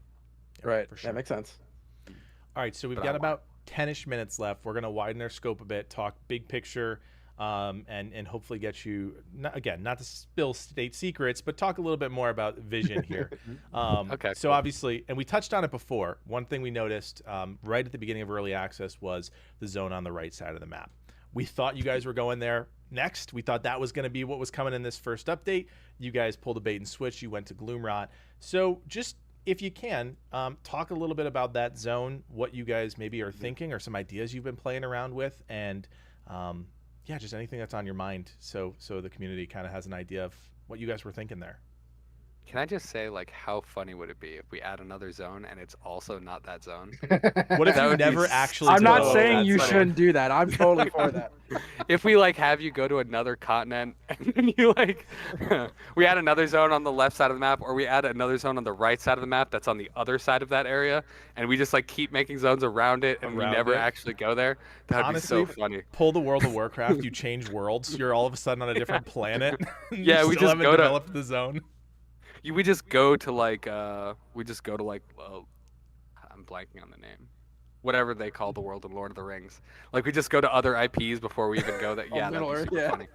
Right. for sure. That makes sense. All right, so we've But got I about 10-ish minutes left. We're going to widen our scope a bit, talk big picture, and hopefully get you, not to spill state secrets, but talk a little bit more about vision here. Okay, So cool. obviously, and we touched on it before, one thing we noticed right at the beginning of early access was the zone on the right side of the map. We thought you guys were going there next. We thought that was going to be what was coming in this first update. You guys pulled a bait and switch. You went to Gloomrot. So just, if you can, talk a little bit about that zone, what you guys maybe are thinking, or some ideas you've been playing around with, and just anything that's on your mind, so the community kind of has an idea of what you guys were thinking there. Can I just say, like, how funny would it be if we add another zone and it's also not that zone? What if That you would be never s- actually? I'm not did saying that you zone? shouldn't do that. I'm totally for that. If we like have you go to another continent and then you like, we add another zone on the left side of the map, or we add another zone on the right side of the map that's on the other side of that area, and we just like keep making zones around it, and Around we never it. actually go there. That'd Honestly, be so funny. Pull the World of Warcraft. You change worlds. You're all of a sudden on a different planet. You Yeah, we still just haven't go to- developed the zone. We just go to like, I'm blanking on the name. Whatever they call the world in Lord of the Rings. Like we just go to other IPs before we even go there. Yeah, that'd Middle be Earth, super yeah. funny.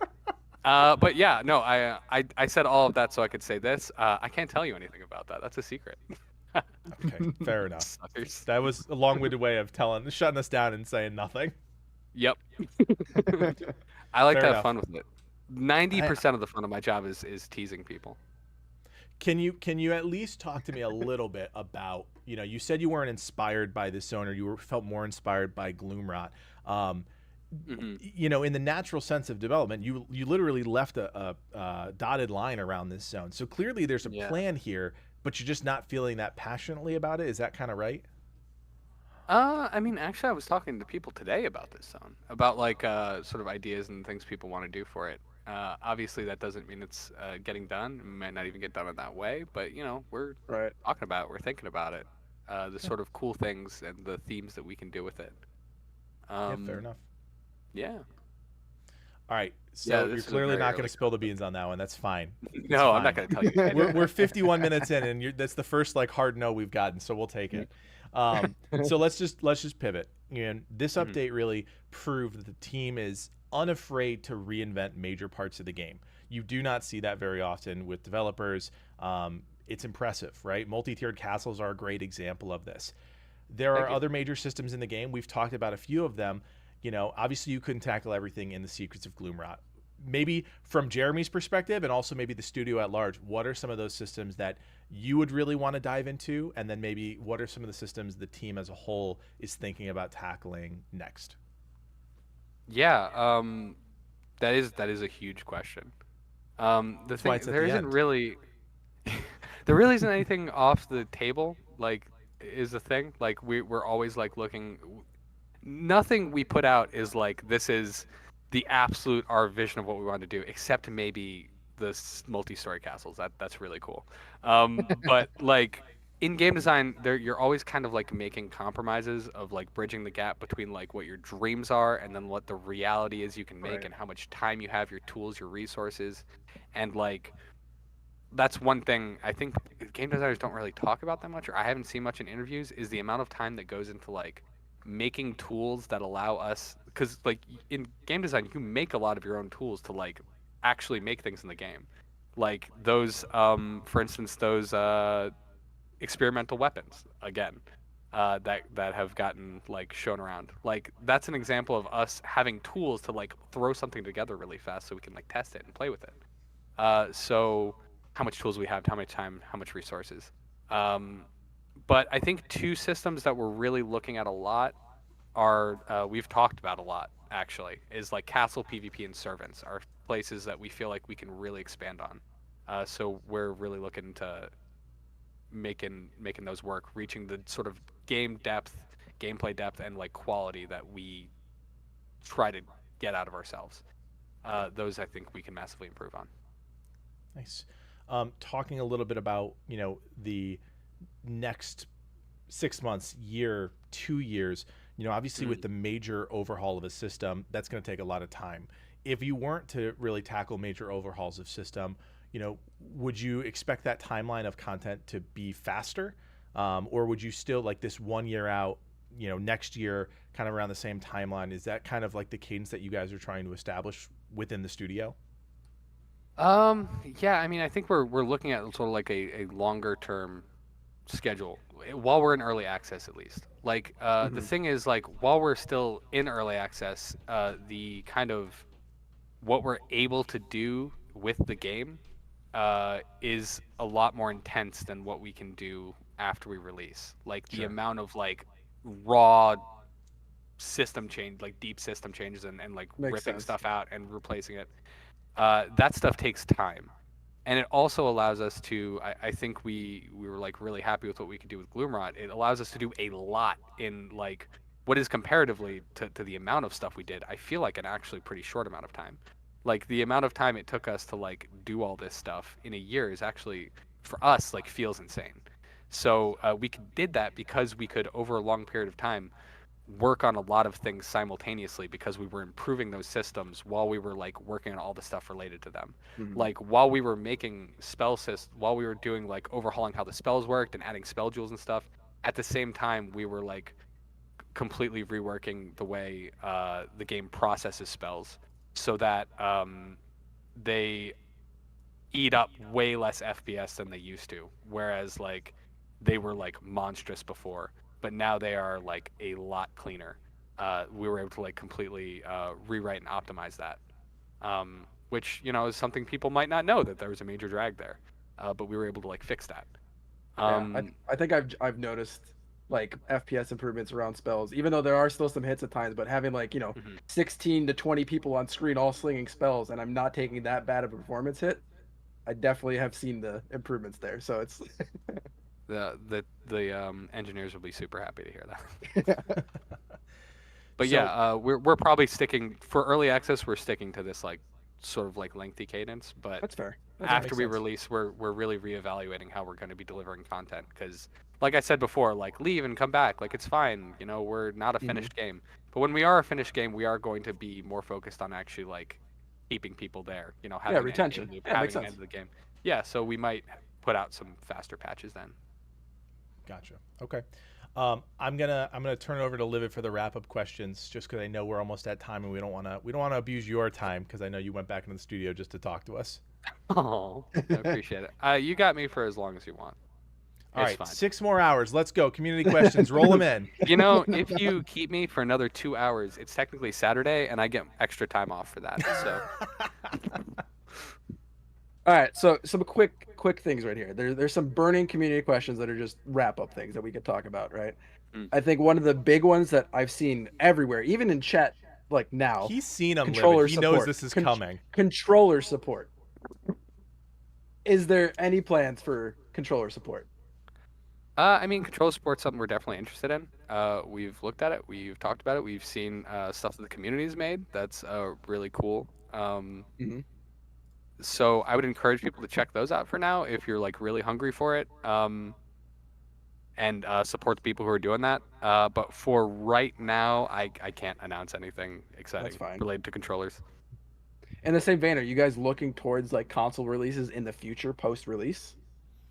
But yeah, no, I said all of that so I could say this. I can't tell you anything about that. That's a secret. Okay, fair enough. Suckers. That was a long-winded way of shutting us down and saying nothing. Yep. I like Fair to have enough. fun with it. 90% of the fun of my job is teasing people. Can you at least talk to me a little bit about, you said you weren't inspired by this zone, or you felt more inspired by Gloomrot. In the natural sense of development, you literally left a dotted line around this zone. So clearly there's a plan here, but you're just not feeling that passionately about it. Is that kind of right? I mean, actually, I was talking to people today about this zone, about like sort of ideas and things people want to do for it. Obviously, that doesn't mean it's getting done. It might not even get done in that way, but we're Right. talking about it. We're thinking about it. The sort of cool things and the themes that we can do with it. Yeah, fair enough. Yeah. All right, so Yeah, you're this is a clearly very not going early to spill the beans on that one. That's fine. No, I'm not fine. going to tell you. We're 51 minutes in, and that's the first hard no we've gotten, so we'll take it. So let's just pivot. And this update really proved that the team is unafraid to reinvent major parts of the game. You do not see that very often with developers. It's impressive, right? Multi-tiered castles are a great example of this. There are other major systems in the game. We've talked about a few of them. Obviously you couldn't tackle everything in the Secrets of Gloomrot. Maybe from Jeremy's perspective, and also maybe the studio at large, what are some of those systems that you would really want to dive into, and then maybe what are some of the systems the team as a whole is thinking about tackling next? Yeah, that is a huge question. The why thing it's at there the isn't end. really there really isn't anything off the table. Like, is the thing like we're always like looking. Nothing we put out is like this is the absolute our vision of what we want to do, except maybe the multi-story castles. That's really cool. But like in game design, there you're always kind of like making compromises of like bridging the gap between like what your dreams are and then what the reality is you can make Right. and how much time you have, your tools, your resources, and like that's one thing I think game designers don't really talk about that much, or I haven't seen much in interviews, is the amount of time that goes into like making tools that allow us, because like in game design you make a lot of your own tools to like actually make things in the game, like those for instance those experimental weapons again, that have gotten like shown around, like that's an example of us having tools to like throw something together really fast so we can like test it and play with it. So how much tools we have, how much time, how much resources. Um, but I think two systems that we're really looking at a lot are we've talked about a lot actually is like castle PvP and servants are places that we feel like we can really expand on. So we're really looking to making those work, reaching the sort of gameplay depth, and like quality that we try to get out of ourselves. Those I think we can massively improve on. Nice. Talking a little bit about, the next 6 months, year, 2 years, obviously with the major overhaul of a system, that's going to take a lot of time. If you weren't to really tackle major overhauls of system, would you expect that timeline of content to be faster? Or would you still like this 1 year out, next year, kind of around the same timeline? Is that kind of like the cadence that you guys are trying to establish within the studio? Yeah, I mean, I think we're looking at sort of like a longer term schedule while we're in early access at least. Like, the thing is, like, while we're still in early access, the kind of what we're able to do with the game is a lot more intense than what we can do after we release. Like the Sure. amount of like raw system change, like deep system changes, and like Makes ripping sense. stuff out and replacing it. That stuff takes time, and it also allows us to. I think we were like really happy with what we could do with Gloomrot. It allows us to do a lot in like what is comparatively to the amount of stuff we did. I feel like an actually pretty short amount of time. Like the amount of time it took us to like do all this stuff in a year is actually for us like feels insane. So we did that because we could over a long period of time work on a lot of things simultaneously because we were improving those systems while we were like working on all the stuff related to them. Like while we were making while we were doing like overhauling how the spells worked and adding spell jewels and stuff, at the same time we were like completely reworking the way the game processes spells so that they eat up way less FPS than they used to. Whereas like they were like monstrous before, but now they are like a lot cleaner. We were able to like completely rewrite and optimize that, which is something people might not know that there was a major drag there, but we were able to like fix that. I think I've noticed like FPS improvements around spells, even though there are still some hits at times. But having like 16 to 20 people on screen all slinging spells, and I'm not taking that bad of a performance hit, I definitely have seen the improvements there. So it's the engineers will be super happy to hear that. But So- yeah, we're probably sticking for early access. We're sticking to this like sort of like lengthy cadence, but that's fair. after makes we sense. release, we're really reevaluating how we're going to be delivering content because, like I said before, like leave and come back, like it's fine. We're not a finished game, but when we are a finished game, we are going to be more focused on actually like keeping people there. Having an retention. end loop, Yeah, makes having an sense. end of the game. Yeah, so we might put out some faster patches then. Gotcha. Okay. I'm gonna turn it over to Livid for the wrap up questions, just because I know we're almost at time and we don't want to abuse your time because I know you went back into the studio just to talk to us. Oh, I appreciate it. You got me for as long as you want. All It's right, fine. 6 more hours. Let's go. Community questions. Roll them in. If you keep me for another 2 hours, it's technically Saturday, and I get extra time off for that. So All right, so some quick quick things right here. There's some burning community questions that are just wrap up things that we could talk about, right? Mm. I think one of the big ones that I've seen everywhere, even in chat, like now, He's seen them, Livid. controller He knows support. this is coming. Controller support. Is there any plans for controller support? I mean, control sport's something we're definitely interested in. We've looked at it. We've talked about it. We've seen stuff that the community's made. That's really cool. Mhm. So I would encourage people to check those out for now if you're like really hungry for it. And support the people who are doing that. But for right now, I can't announce anything exciting fine. related to controllers. In the same vein, are you guys looking towards like console releases in the future post-release?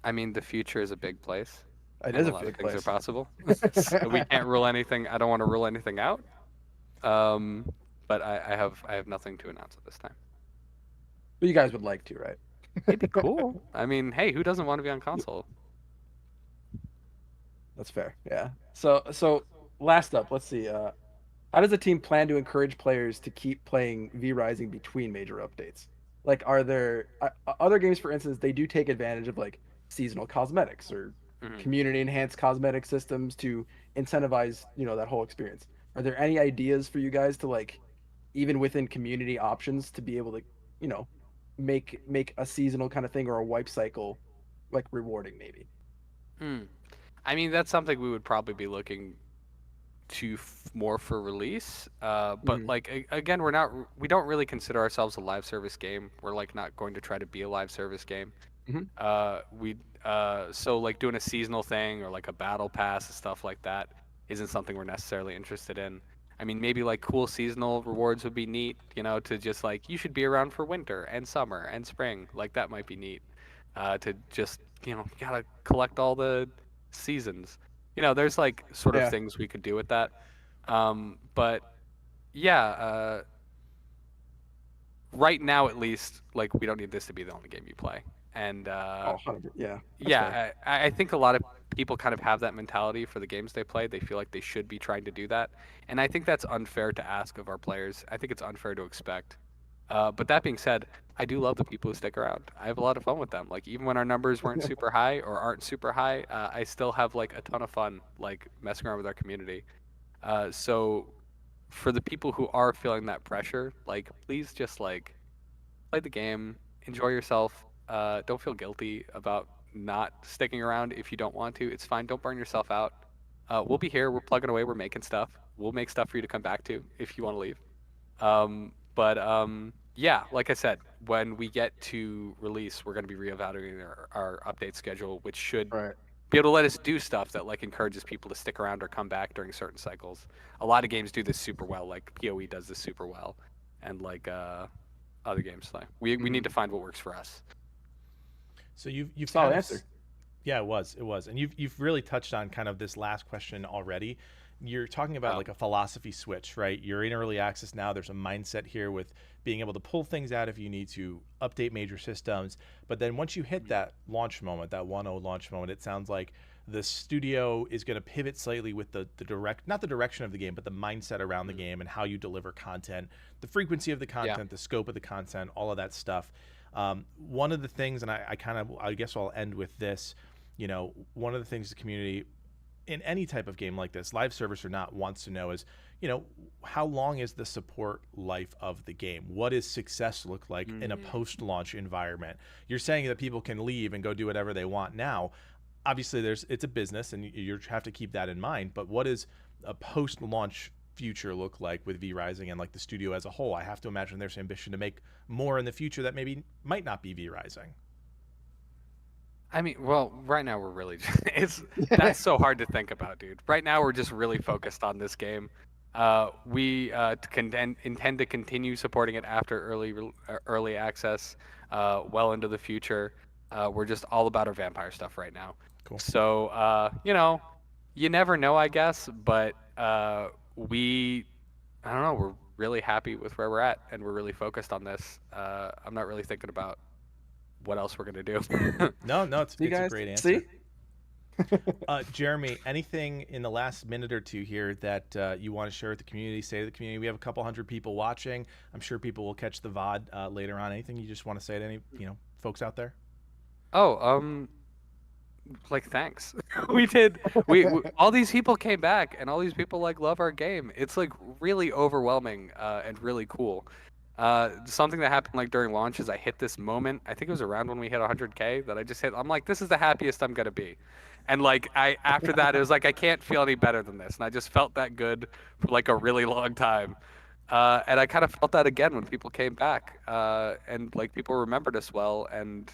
I mean, the future is a big place. It and is a a lot big of things place. are possible. So we can't rule anything. I don't want to rule anything out. But I have nothing to announce at this time. But you guys would like to, right? It'd be cool. I mean, hey, who doesn't want to be on console? That's fair. Yeah. So last up, let's see. How does the team plan to encourage players to keep playing V Rising between major updates? Like, are there other games, for instance, they do take advantage of like seasonal cosmetics or Mhm. community enhanced cosmetic systems to incentivize, that whole experience. Are there any ideas for you guys to like, even within community options, to be able to, make a seasonal kind of thing or a wipe cycle like rewarding maybe? I mean, that's something we would probably be looking to more for release. But Mhm. like again, we don't really consider ourselves a live service game. We're like not going to try to be a live service game. Mhm. So like doing a seasonal thing or like a battle pass and stuff like that isn't something we're necessarily interested in. I mean, maybe like cool seasonal rewards would be neat, to just like you should be around for winter and summer and spring. Like that might be neat. To just you gotta collect all the seasons. There's like sort of Yeah. things we could do with that. But yeah, right now at least, like we don't need this to be the only game you play. And 100%. Yeah. That's yeah, fair. I think a lot of people kind of have that mentality for the games they play. They feel like they should be trying to do that, and I think that's unfair to ask of our players. I think it's unfair to expect. But that being said, I do love the people who stick around. I have a lot of fun with them. Like even when our numbers weren't super high or aren't super high, I still have like a ton of fun like messing around with our community. So for the people who are feeling that pressure, like please just like play the game, enjoy yourself. Don't feel guilty about not sticking around if you don't want to. It's fine. Don't burn yourself out. We'll be here. We're plugging away. We're making stuff. We'll make stuff for you to come back to if you want to leave. Yeah, like I said, when we get to release, we're going to be reevaluating our update schedule, which should Right. be able to let us do stuff that like encourages people to stick around or come back during certain cycles. A lot of games do this super well, like PoE does this super well, and like other games. Like we need to find what works for us. So you've Solid kind of answer. Yeah, it was, and you've really touched on kind of this last question already. You're talking about like a philosophy switch, right? You're in early access now. There's a mindset here with being able to pull things out if you need to update major systems. But then once you hit that launch moment, that 1.0 launch moment, it sounds like the studio is going to pivot slightly with the not the direction of the game, but the mindset around the game and how you deliver content, the frequency of the content, the scope of the content, all of that stuff. One of the things, and I guess I'll end with this, one of the things the community in any type of game like this, live service or not, wants to know is, how long is the support life of the game? What does success look like in a post-launch environment? You're saying that people can leave and go do whatever they want now. Obviously, it's a business, and you have to keep that in mind. But what does a post-launch future look like with V Rising and like the studio as a whole? I have to imagine there's ambition to make more in the future that maybe might not be V Rising. I mean, well, right now we're really that's so hard to think about, dude. Right now we're just really focused on this game. We intend to continue supporting it after early access, well into the future. We're just all about our vampire stuff right now. Cool. So, you never know, I guess, but I don't know, we're really happy with where we're at, and we're really focused on this. I'm not really thinking about what else we're gonna do. No, it's a great answer. See? Jeremy, anything in the last minute or two here that you want to share with the community? Say to the community, we have a couple hundred people watching. I'm sure people will catch the VOD later on. Anything you just want to say to any folks out there? Oh, like thanks. We all these people came back and all these people like love our game. It's like really overwhelming and really cool. Something that happened like during launch is I hit this moment. I think it was around when we hit 100K that I just hit. I'm like, this is the happiest I'm gonna be. And like after that it was like I can't feel any better than this. And I just felt that good for like a really long time. And I kind of felt that again when people came back. And like people remembered us well and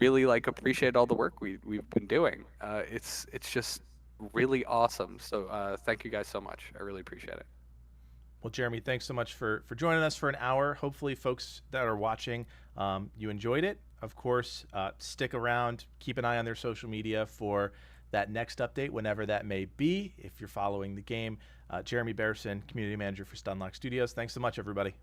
really like appreciate all the work we've been doing. It's just really awesome. So thank you guys so much. I really appreciate it. Well, Jeremy, thanks so much for joining us for an hour. Hopefully, folks that are watching, you enjoyed it. Of course, stick around. Keep an eye on their social media for that next update, whenever that may be, if you're following the game. Jeremy Bearson, Community Manager for Stunlock Studios. Thanks so much, everybody.